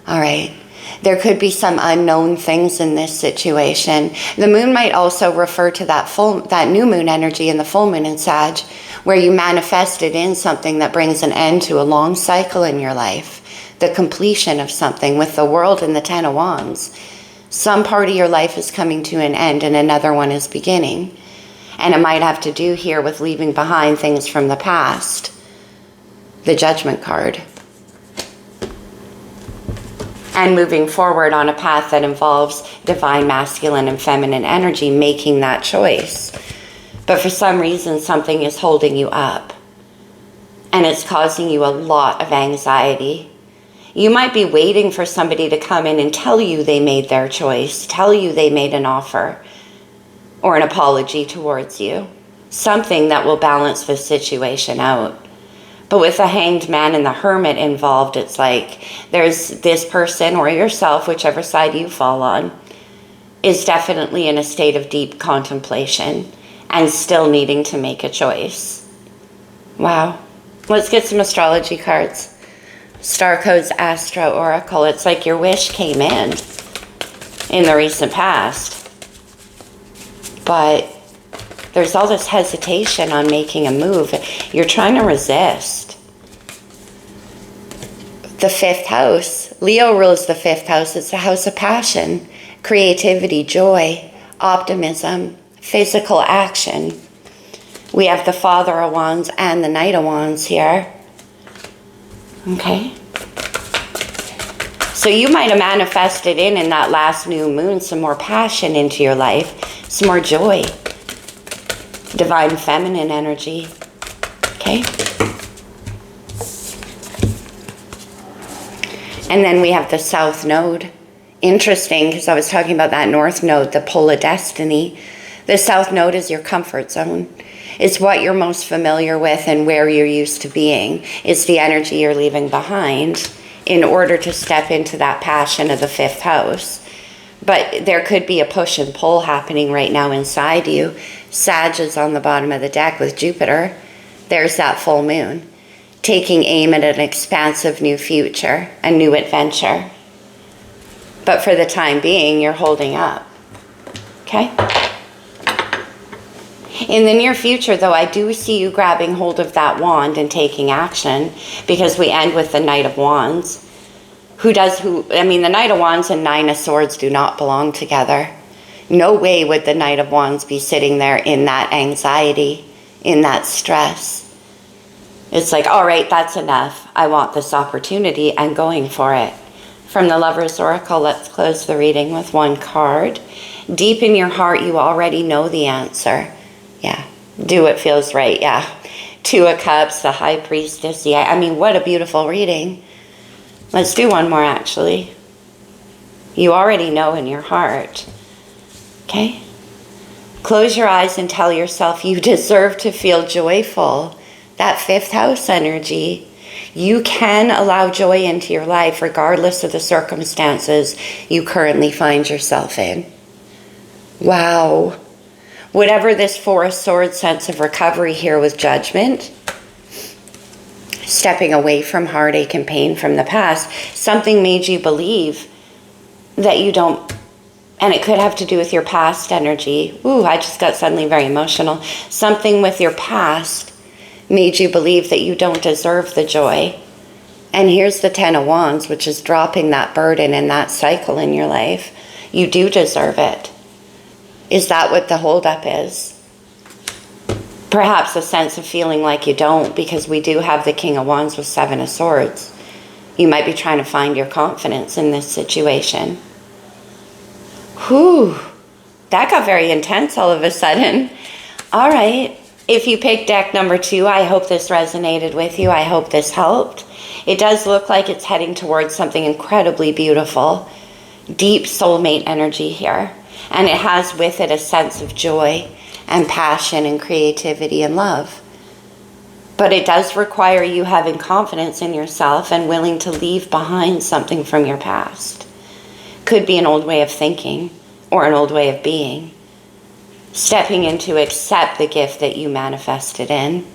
All right. There could be some unknown things in this situation. The moon might also refer to that new moon energy in the full moon in Sag, where you manifested in something that brings an end to a long cycle in your life. The completion of something with the World and the Ten of Wands. Some part of your life is coming to an end and another one is beginning. And it might have to do here with leaving behind things from the past. The Judgment card. And moving forward on a path that involves divine masculine and feminine energy, making that choice. But for some reason, something is holding you up. And it's causing you a lot of anxiety. You might be waiting for somebody to come in and tell you they made their choice, tell you they made an offer, or an apology towards you. Something that will balance the situation out. But with the Hanged Man and the Hermit involved, it's like there's this person or yourself, whichever side you fall on, is definitely in a state of deep contemplation and still needing to make a choice. Wow. Let's get some astrology cards. Star Codes Astro Oracle. It's like your wish came in the recent past. But there's all this hesitation on making a move. You're trying to resist. The fifth house. Leo rules the fifth house. It's the house of passion, creativity, joy, optimism, physical action. We have the Father of Wands and the Knight of Wands here. Okay. So you might have manifested in that last new moon some more passion into your life, some more joy, divine feminine energy. Okay? And then we have the south node. Interesting, because I was talking about that north node, the pole of destiny. The south node is your comfort zone. It's what you're most familiar with and where you're used to being. It's the energy you're leaving behind in order to step into that passion of the fifth house. But there could be a push and pull happening right now inside you. Sag is on the bottom of the deck with Jupiter. There's that full moon, taking aim at an expansive new future, a new adventure. But for the time being, you're holding up. Okay? In the near future, though, I do see you grabbing hold of that wand and taking action, because we end with the Knight of Wands. The Knight of Wands and Nine of Swords do not belong together. No way would the Knight of Wands be sitting there in that anxiety, in that stress. It's like, all right, that's enough. I want this opportunity. I'm going for it. From the Lover's Oracle, let's close the reading with one card. Deep in your heart, you already know the answer. Yeah, do what feels right, yeah. Two of Cups, the High Priestess. Yeah, I mean, what a beautiful reading. Let's do one more, actually. You already know in your heart. Okay? Close your eyes and tell yourself you deserve to feel joyful. That fifth house energy. You can allow joy into your life regardless of the circumstances you currently find yourself in. Wow. Whatever this Four of Swords sense of recovery here with Judgment, stepping away from heartache and pain from the past, something made you believe that you don't, and it could have to do with your past energy. Ooh, I just got suddenly very emotional. Something with your past made you believe that you don't deserve the joy. And here's the Ten of Wands, which is dropping that burden and that cycle in your life. You do deserve it. Is that what the holdup is? Perhaps a sense of feeling like you don't, because we do have the King of Wands with Seven of Swords. You might be trying to find your confidence in this situation. Whew, that got very intense all of a sudden. All right, if you picked deck number 2, I hope this resonated with you. I hope this helped. It does look like it's heading towards something incredibly beautiful. Deep soulmate energy here. And it has with it a sense of joy and passion and creativity and love. But it does require you having confidence in yourself and willing to leave behind something from your past. Could be an old way of thinking or an old way of being. Stepping into accept the gift that you manifested in.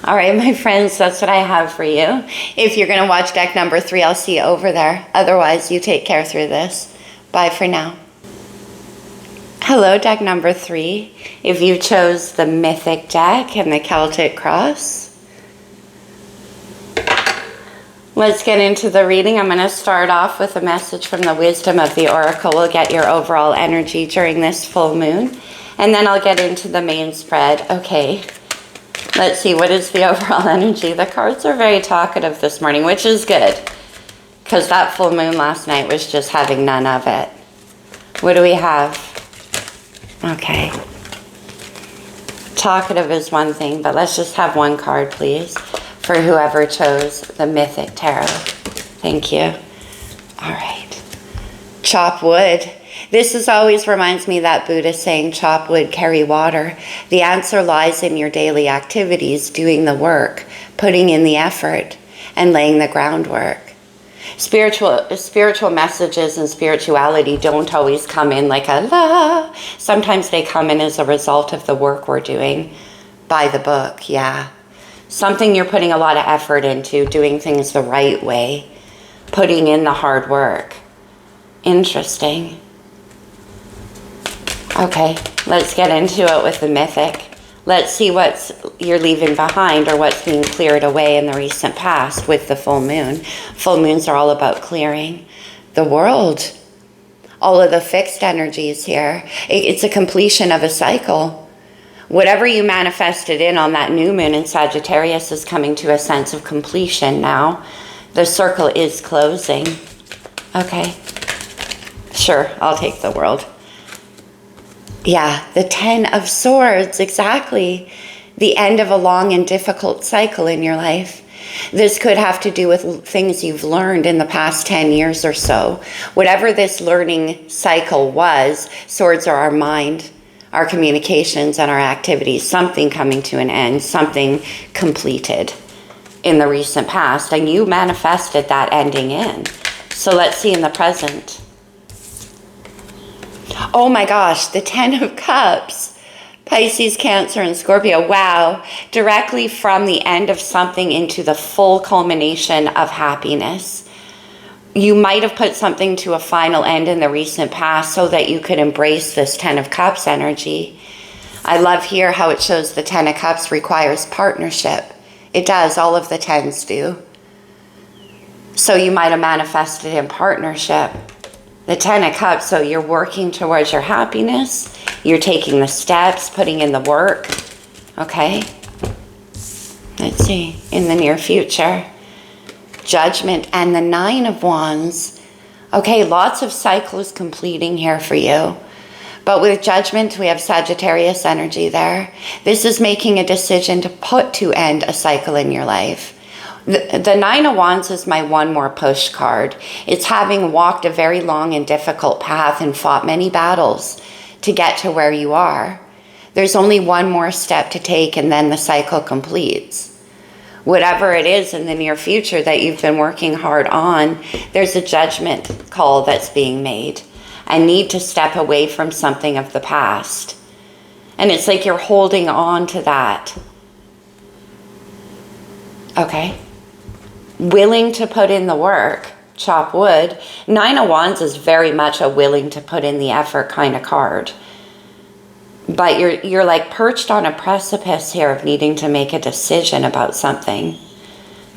All right, my friends, that's what I have for you. If you're going to watch deck number 3, I'll see you over there. Otherwise, you take care through this. Bye for now. Hello, deck number 3. If you chose the Mythic deck and the Celtic Cross, let's get into the reading. I'm going to start off with a message from the Wisdom of the Oracle. We'll get your overall energy during this full moon, and then I'll get into the main spread. Okay, let's see, what is the overall energy? The cards are very talkative this morning, which is good, because that full moon last night was just having none of it. What do we have? Okay. Talkative is one thing, but let's just have one card, please, for whoever chose the Mythic Tarot. Thank you. All right. Chop wood. This always reminds me that Buddha saying, chop wood, carry water. The answer lies in your daily activities, doing the work, putting in the effort, and laying the groundwork. Spiritual messages and spirituality don't always come in like a la. Sometimes they come in as a result of the work we're doing by the book, yeah. Something you're putting a lot of effort into, doing things the right way, putting in the hard work. Interesting. Okay, let's get into it with the Mythic. Let's see what you're leaving behind or what's being cleared away in the recent past with the full moon. Full moons are all about clearing the world. All of the fixed energies here. It's a completion of a cycle. Whatever you manifested in on that new moon in Sagittarius is coming to a sense of completion now. The circle is closing. Okay. Sure, I'll take the world. Yeah, the Ten of Swords, exactly. The end of a long and difficult cycle in your life. This could have to do with things you've learned in the past 10 years or so. Whatever this learning cycle was, swords are our mind, our communications, and our activities. Something coming to an end, something completed in the recent past. And you manifested that ending in. So let's see in the present. Oh my gosh, the Ten of Cups. Pisces, Cancer, and Scorpio. Wow. Directly from the end of something into the full culmination of happiness. You might have put something to a final end in the recent past so that you could embrace this Ten of Cups energy. I love here how it shows the Ten of Cups requires partnership. It does. All of the tens do. So you might have manifested in partnership. The Ten of Cups, so you're working towards your happiness. You're taking the steps, putting in the work. Okay? Let's see. In the near future. Judgment and the Nine of Wands. Okay, lots of cycles completing here for you. But with Judgment, we have Sagittarius energy there. This is making a decision to put to end a cycle in your life. The Nine of Wands is my one more push card. It's having walked a very long and difficult path and fought many battles to get to where you are. There's only one more step to take and then the cycle completes. Whatever it is in the near future that you've been working hard on, there's a judgment call that's being made. I need to step away from something of the past. And it's like you're holding on to that. Okay? Willing to put in the work, chop wood. Nine of Wands is very much a willing to put in the effort kind of card. But you're like perched on a precipice here of needing to make a decision about something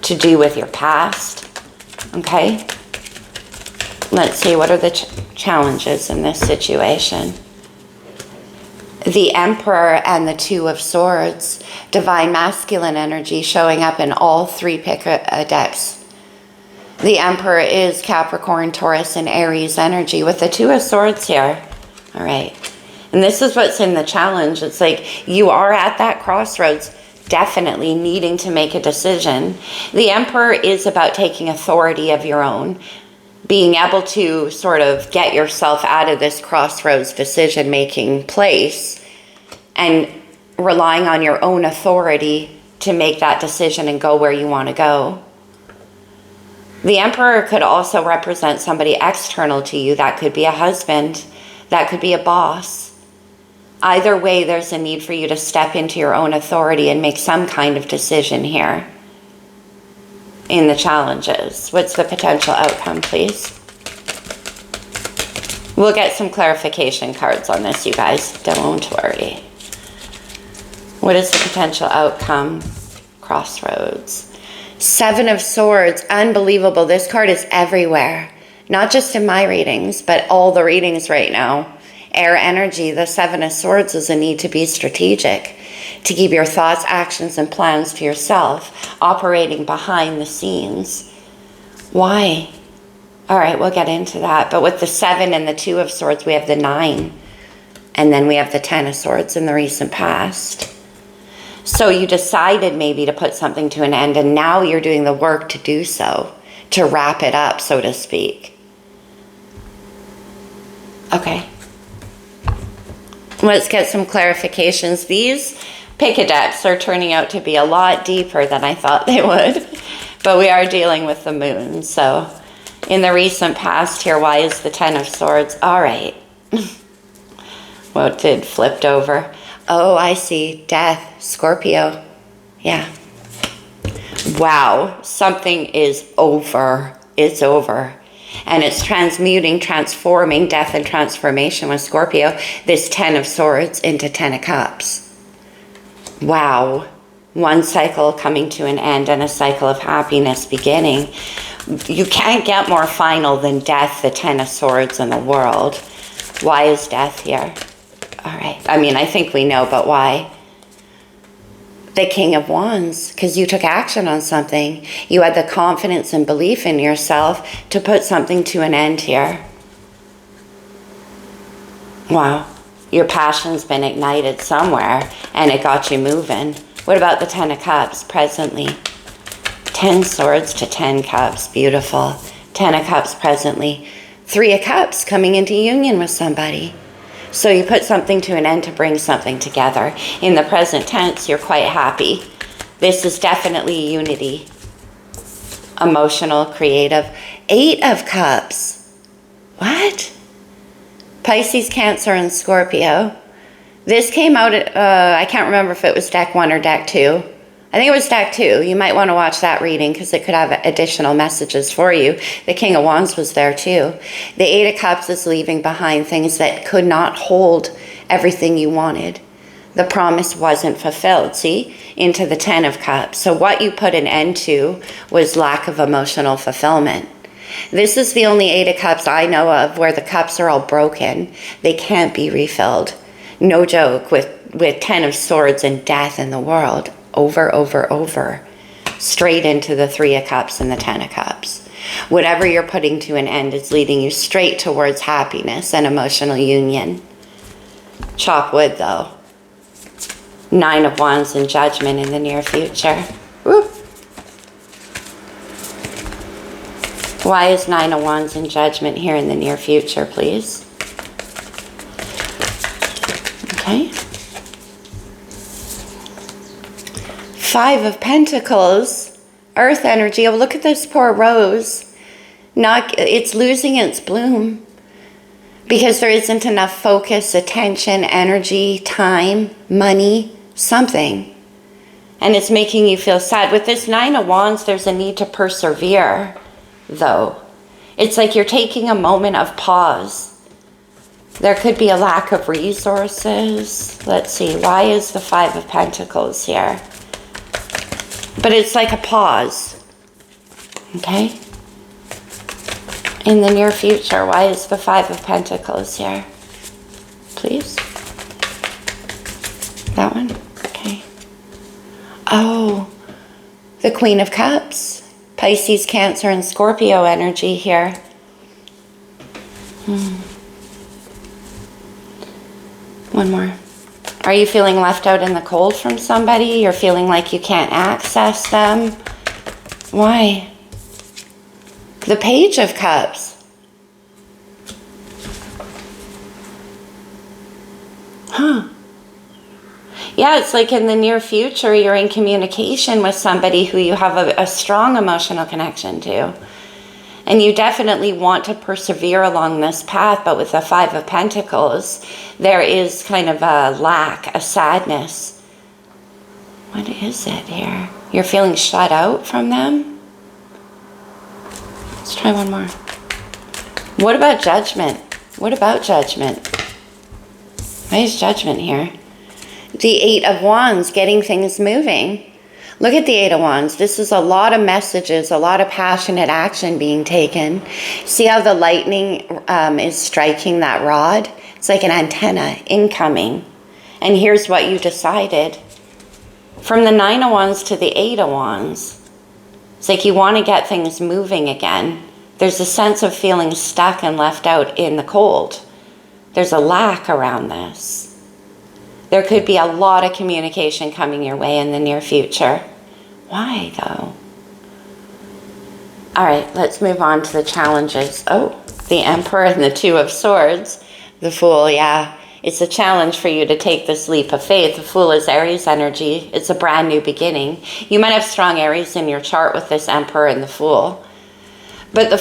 to do with your past. Okay? Let's see, what are the challenges in this situation? The Emperor and the Two of Swords, divine masculine energy showing up in all three pick decks. The Emperor is Capricorn, Taurus, and Aries energy with the Two of Swords here. All right. And this is what's in the challenge. It's like you are at that crossroads, definitely needing to make a decision. The Emperor is about taking authority of your own, being able to sort of get yourself out of this crossroads decision-making place and relying on your own authority to make that decision and go where you want to go. The Emperor could also represent somebody external to you. That could be a husband. That could be a boss. Either way, there's a need for you to step into your own authority and make some kind of decision here in the challenges. What's the potential outcome, please? We'll get some clarification cards on this, you guys. Don't worry. What is the potential outcome? Crossroads. Seven of Swords. Unbelievable. This card is everywhere. Not just in my readings, but all the readings right now. Air energy. The Seven of Swords is a need to be strategic, to keep your thoughts, actions, and plans to yourself, operating behind the scenes. Why? All right, we'll get into that. But with the Seven and the Two of Swords, we have the Nine. And then we have the Ten of Swords in the recent past. So you decided maybe to put something to an end, and now you're doing the work to do so, to wrap it up, so to speak. Okay. Let's get some clarifications. These pick-a-decks are turning out to be a lot deeper than I thought they would. But we are dealing with the moon. So in the recent past here, why is the Ten of Swords? All right. Well, it did flipped over. Oh, I see. Death. Scorpio. Yeah. Wow. Something is over. It's over. And it's transmuting, transforming, death and transformation with Scorpio, this Ten of Swords into Ten of Cups. Wow. One cycle coming to an end and a cycle of happiness beginning. You can't get more final than death, the Ten of Swords in the world. Why is death here? All right. I mean, I think we know, but why? The King of Wands, because you took action on something. You had the confidence and belief in yourself to put something to an end here. Wow. Your passion's been ignited somewhere and it got you moving. What about the 10 of Cups presently? 10 Swords to 10 Cups. Beautiful. 10 of Cups presently. 3 of Cups coming into union with somebody. So you put something to an end to bring something together. In the present tense, you're quite happy. This is definitely unity. Emotional, creative. 8 of Cups. What? Pisces, Cancer, and Scorpio. This came out, I can't remember if it was deck 1 or deck 2. I think it was deck 2. You might want to watch that reading because it could have additional messages for you. The King of Wands was there too. The 8 of Cups is leaving behind things that could not hold everything you wanted. The promise wasn't fulfilled, see? Into the 10 of Cups. So what you put an end to was lack of emotional fulfillment. This is the only 8 of Cups I know of where the cups are all broken. They can't be refilled. No joke, with 10 of Swords and death in the world. Over. Straight into the 3 of Cups and the 10 of Cups. Whatever you're putting to an end is leading you straight towards happiness and emotional union. Chop wood, though. 9 of Wands and Judgment in the near future. Woo. Why is 9 of Wands and Judgment here in the near future, please? Okay. 5 of Pentacles, Earth energy. Oh, look at this poor rose. It's losing its bloom because there isn't enough focus, attention, energy, time, money, something. And it's making you feel sad. With this 9 of Wands, there's a need to persevere, though. It's like you're taking a moment of pause. There could be a lack of resources. Let's see, why is the 5 of Pentacles here? But it's like a pause, okay? In the near future, why is the 5 of Pentacles here? Please? That one? Okay. Oh, the Queen of Cups. Pisces, Cancer, and Scorpio energy here. One more. Are you feeling left out in the cold from somebody? You're feeling like you can't access them? Why? The Page of Cups. Huh. Yeah, it's like in the near future, you're in communication with somebody who you have a strong emotional connection to. And you definitely want to persevere along this path, but with the 5 of Pentacles, there is kind of a lack, a sadness. What is it here? You're feeling shut out from them? Let's try one more. What about Judgment? What about Judgment? Why is Judgment here? The 8 of Wands, getting things moving. Look at the 8 of Wands. This is a lot of messages, a lot of passionate action being taken. See how the lightning is striking that rod? It's like an antenna incoming. And here's what you decided. From the 9 of Wands to the 8 of Wands, it's like you want to get things moving again. There's a sense of feeling stuck and left out in the cold. There's a lack around this. There could be a lot of communication coming your way in the near future. Why, though? All right, let's move on to the challenges. Oh, the Emperor and the 2 of Swords. The Fool, yeah. It's a challenge for you to take this leap of faith. The Fool is Aries energy. It's a brand new beginning. You might have strong Aries in your chart with this Emperor and the Fool. But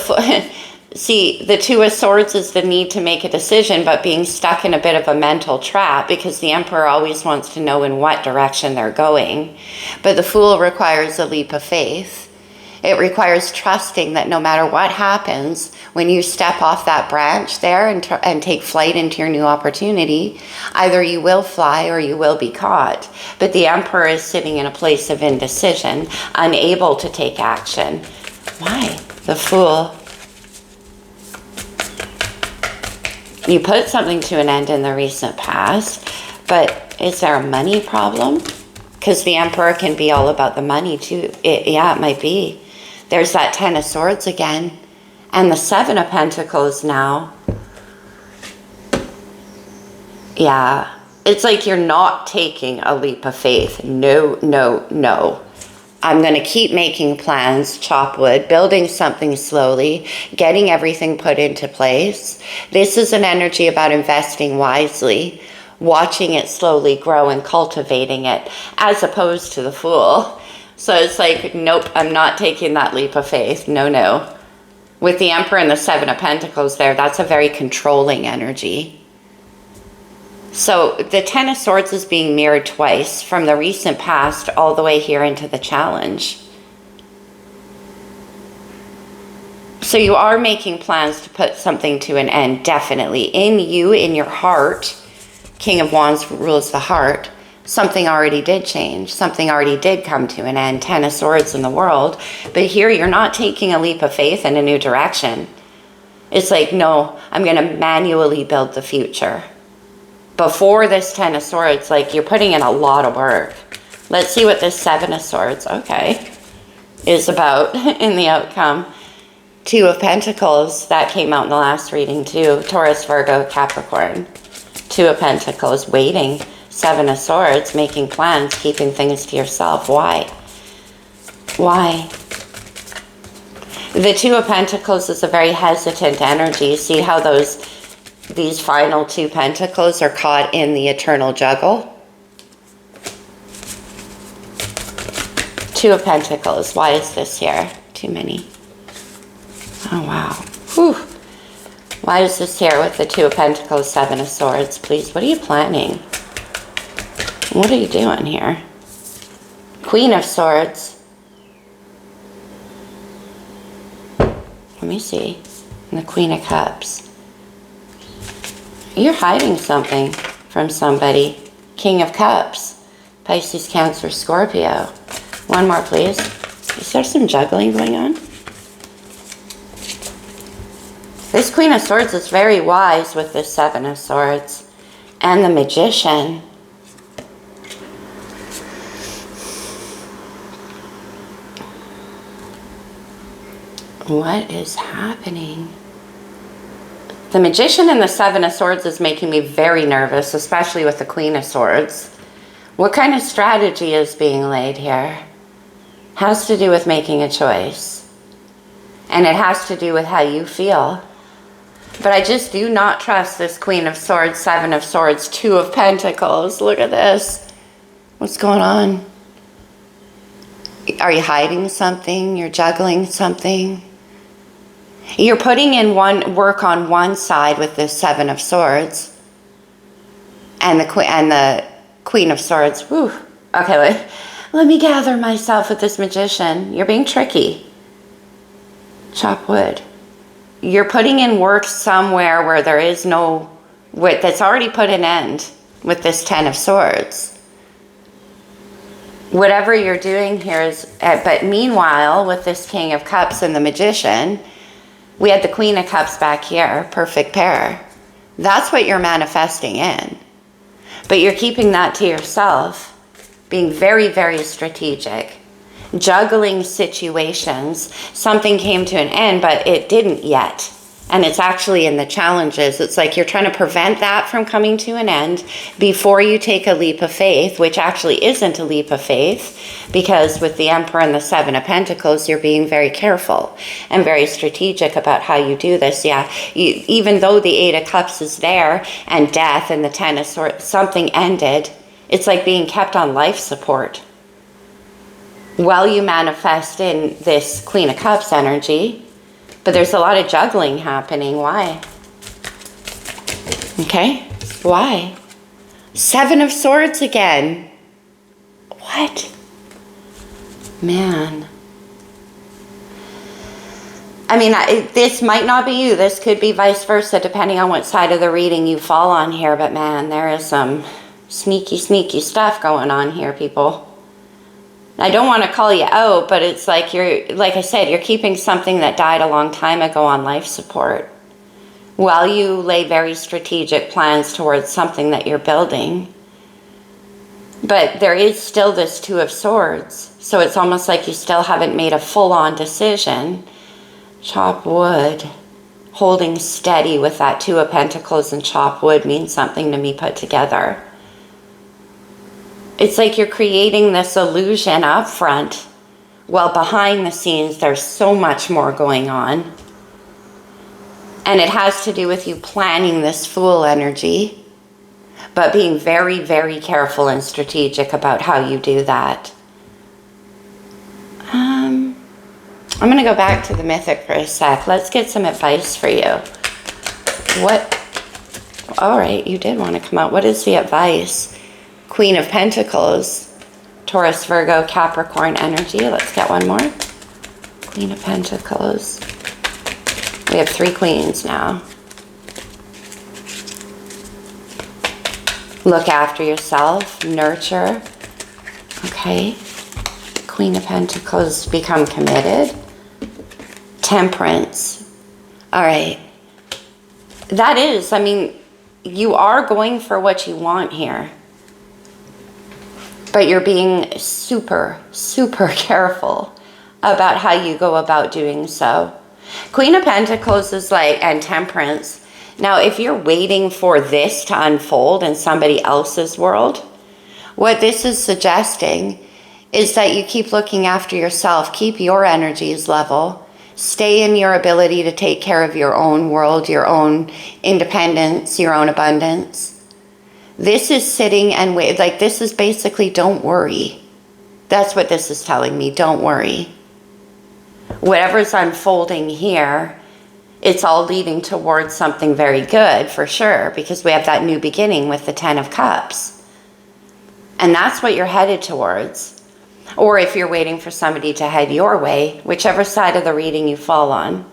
see, the 2 of Swords is the need to make a decision, but being stuck in a bit of a mental trap because the Emperor always wants to know in what direction they're going. But the Fool requires a leap of faith. It requires trusting that no matter what happens, when you step off that branch there and take flight into your new opportunity, either you will fly or you will be caught. But the Emperor is sitting in a place of indecision, unable to take action. Why? The Fool. You put something to an end in the recent past, but is there a money problem? Because the Emperor can be all about the money too. Yeah, it might be. There's that 10 of Swords again. And the 7 of Pentacles now. Yeah. It's like you're not taking a leap of faith. No, no, no. I'm going to keep making plans, chop wood, building something slowly, getting everything put into place. This is an energy about investing wisely, watching it slowly grow and cultivating it, as opposed to the Fool. So it's like, nope, I'm not taking that leap of faith. No, no. With the Emperor and the Seven of Pentacles there, that's a very controlling energy. So the Ten of Swords is being mirrored twice, from the recent past all the way here into the challenge. So you are making plans to put something to an end, definitely. In you, in your heart, King of Wands rules the heart. Something already did change. Something already did come to an end. Ten of Swords in the world. But here you're not taking a leap of faith in a new direction. It's like, no, I'm going to manually build the future. Before this Ten of Swords, like, you're putting in a lot of work. Let's see what this Seven of Swords, okay, is about in the outcome. Two of Pentacles, that came out in the last reading too. Taurus, Virgo, Capricorn. Two of Pentacles, waiting. Seven of Swords, making plans, keeping things to yourself. Why? Why? The Two of Pentacles is a very hesitant energy. See how these final two pentacles are caught in the eternal juggle? Two of Pentacles. Why is this here? Too many. Oh, wow. Whew. Why is this here with the Two of Pentacles, Seven of Swords? Please, what are you planning? What are you doing here? Queen of Swords. Let me see. And the Queen of Cups. You're hiding something from somebody. King of Cups. Pisces, Cancer, Scorpio. One more, please. Is there some juggling going on? This Queen of Swords is very wise with this Seven of Swords. And the Magician. What is happening? The Magician and the Seven of Swords is making me very nervous, especially with the Queen of Swords. What kind of strategy is being laid here? Has to do with making a choice. And it has to do with how you feel. But I just do not trust this Queen of Swords, Seven of Swords, Two of Pentacles. Look at this. What's going on? Are you hiding something? You're juggling something? You're putting in work on one side with this Seven of Swords and the Queen of Swords. Whew. Okay, let me gather myself with this Magician. You're being tricky. Chop wood. You're putting in work somewhere where there is no, that's already put an end with this Ten of Swords. Whatever you're doing here is, but meanwhile, with this King of Cups and the Magician, we had the Queen of Cups back here, perfect pair. That's what you're manifesting in. But you're keeping that to yourself, being very, very strategic, juggling situations. Something came to an end, but it didn't yet. And it's actually in the challenges. It's like you're trying to prevent that from coming to an end before you take a leap of faith, which actually isn't a leap of faith, because with the Emperor and the Seven of Pentacles, you're being very careful and very strategic about how you do this. Yeah, even though the Eight of Cups is there and death and the Ten of Swords, something ended. It's like being kept on life support while you manifest in this Queen of Cups energy. But there's a lot of juggling happening. Why? Okay. Why? Seven of Swords again. What? Man. I mean, this might not be you. This could be vice versa, depending on what side of the reading you fall on here. But man, there is some sneaky, sneaky stuff going on here, people. I don't want to call you out, but it's like like I said, you're keeping something that died a long time ago on life support while you lay very strategic plans towards something that you're building. But there is still this Two of Swords, so it's almost like you still haven't made a full-on decision. Chop wood. holding steady with that Two of Pentacles and chopped wood means something to me put together. It's like you're creating this illusion up front, while behind the scenes there's so much more going on. And it has to do with you planning this Fool energy, but being very, very careful and strategic about how you do that. I'm going to go back to the Mythic for a sec. Let's get some advice for you. What? All right, you did want to come out. What is the advice? Queen of Pentacles, Taurus, Virgo, Capricorn energy. Let's get one more. Queen of Pentacles. We have 3 queens now. Look after yourself, nurture. Okay. Queen of Pentacles, become committed. Temperance. All right. That is, I mean, you are going for what you want here. But you're being super, super careful about how you go about doing so. Queen of Pentacles is like, and Temperance. Now, if you're waiting for this to unfold in somebody else's world, what this is suggesting is that you keep looking after yourself, keep your energies level, stay in your ability to take care of your own world, your own independence, your own abundance. This is sitting and wait, like this is basically don't worry. That's what this is telling me, don't worry. Whatever's unfolding here, it's all leading towards something very good for sure, because we have that new beginning with the 10 of Cups. And that's what you're headed towards. Or if you're waiting for somebody to head your way, whichever side of the reading you fall on.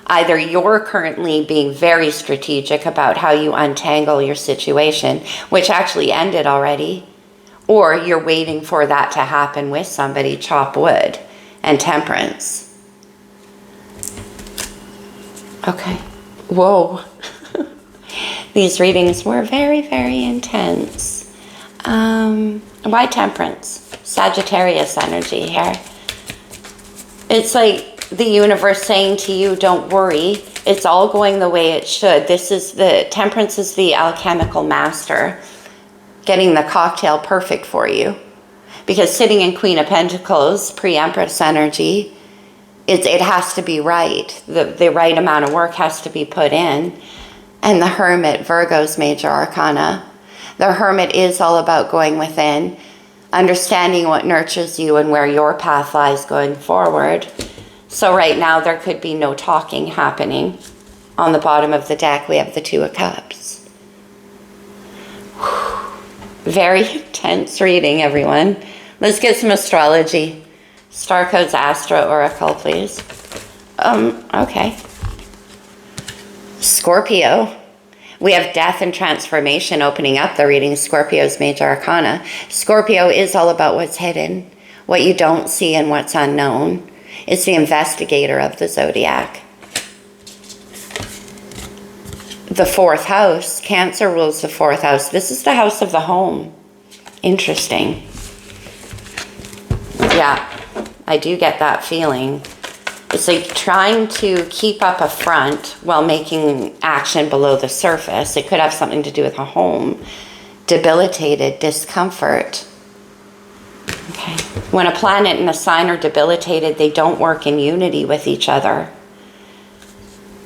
Either you're currently being very strategic about how you untangle your situation, which actually ended already, or you're waiting for that to happen with somebody, chop wood, and Temperance. Okay. Whoa. These readings were very, very intense. Why Temperance? Sagittarius energy here. It's like the universe saying to you, don't worry, it's all going the way it should. Temperance is the alchemical master, getting the cocktail perfect for you. Because sitting in Queen of Pentacles, pre-Empress energy, it has to be right. The right amount of work has to be put in. And the Hermit, Virgo's major arcana. The Hermit is all about going within, understanding what nurtures you and where your path lies going forward. So right now there could be no talking happening. On the bottom of the deck we have the Two of Cups. Very intense reading, everyone. Let's get some astrology. Star codes, Astro Oracle, please. Okay. Scorpio. We have death and transformation opening up the reading. Scorpio's major arcana. Scorpio is all about what's hidden, what you don't see and what's unknown. It's the investigator of the zodiac. The 4th house. Cancer rules the 4th house. This is the house of the home. Interesting. Yeah, I do get that feeling. It's like trying to keep up a front while making action below the surface. It could have something to do with a home. Debilitated, discomfort. Okay. When a planet and a sign are debilitated, they don't work in unity with each other.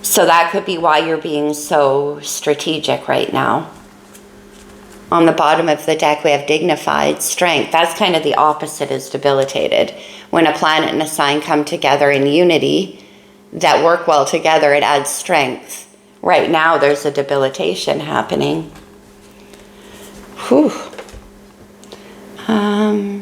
So that could be why you're being so strategic right now. On the bottom of the deck, we have dignified, strength. That's kind of the opposite is debilitated. When a planet and a sign come together in unity, that work well together, it adds strength. Right now, there's a debilitation happening. Whew. All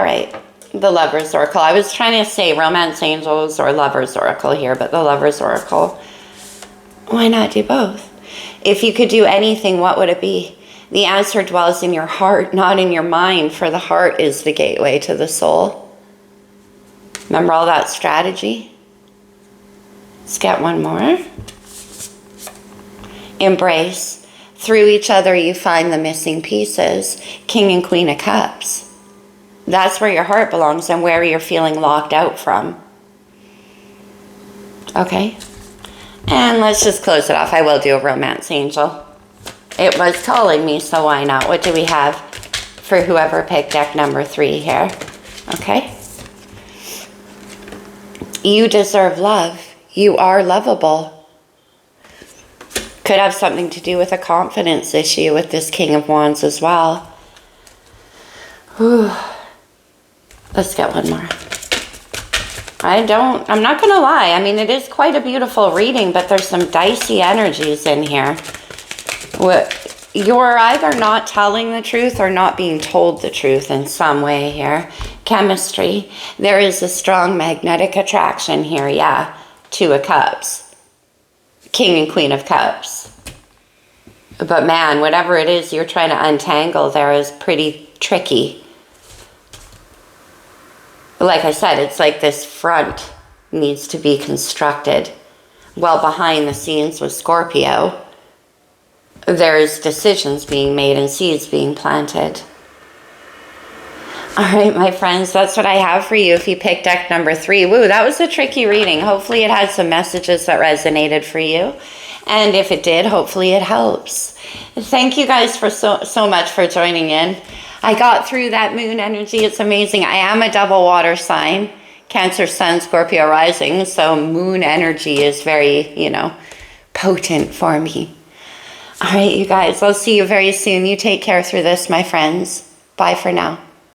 right. The Lover's Oracle. I was trying to say Romance Angels or Lover's Oracle here, but the Lover's Oracle. Why not do both? If you could do anything, what would it be? The answer dwells in your heart, not in your mind, for the heart is the gateway to the soul. Remember all that strategy? Let's get one more. Embrace. Through each other, you find the missing pieces. King and Queen of Cups. That's where your heart belongs and where you're feeling locked out from. Okay. And let's just close it off. I will do a romance angel. It was calling me, so why not? What do we have for whoever picked deck number 3 here? Okay. You deserve love. You are lovable. Could have something to do with a confidence issue with this King of Wands as well. Whew. Let's get one more. I'm not going to lie. I mean, it is quite a beautiful reading, but there's some dicey energies in here. You're either not telling the truth or not being told the truth in some way here. Chemistry. There is a strong magnetic attraction here, yeah. 2 of Cups. King and Queen of Cups. But man, whatever it is you're trying to untangle there is pretty tricky. Like I said, it's like this front needs to be constructed. Well, behind the scenes with Scorpio, there's decisions being made and seeds being planted. All right, my friends, that's what I have for you if you picked deck number 3. Woo, that was a tricky reading. Hopefully it had some messages that resonated for you. And if it did, hopefully it helps. Thank you guys for so much for joining in. I got through that moon energy. It's amazing. I am a double water sign, Cancer Sun, Scorpio rising. So moon energy is very, potent for me. All right, you guys, I'll see you very soon. You take care through this, my friends. Bye for now.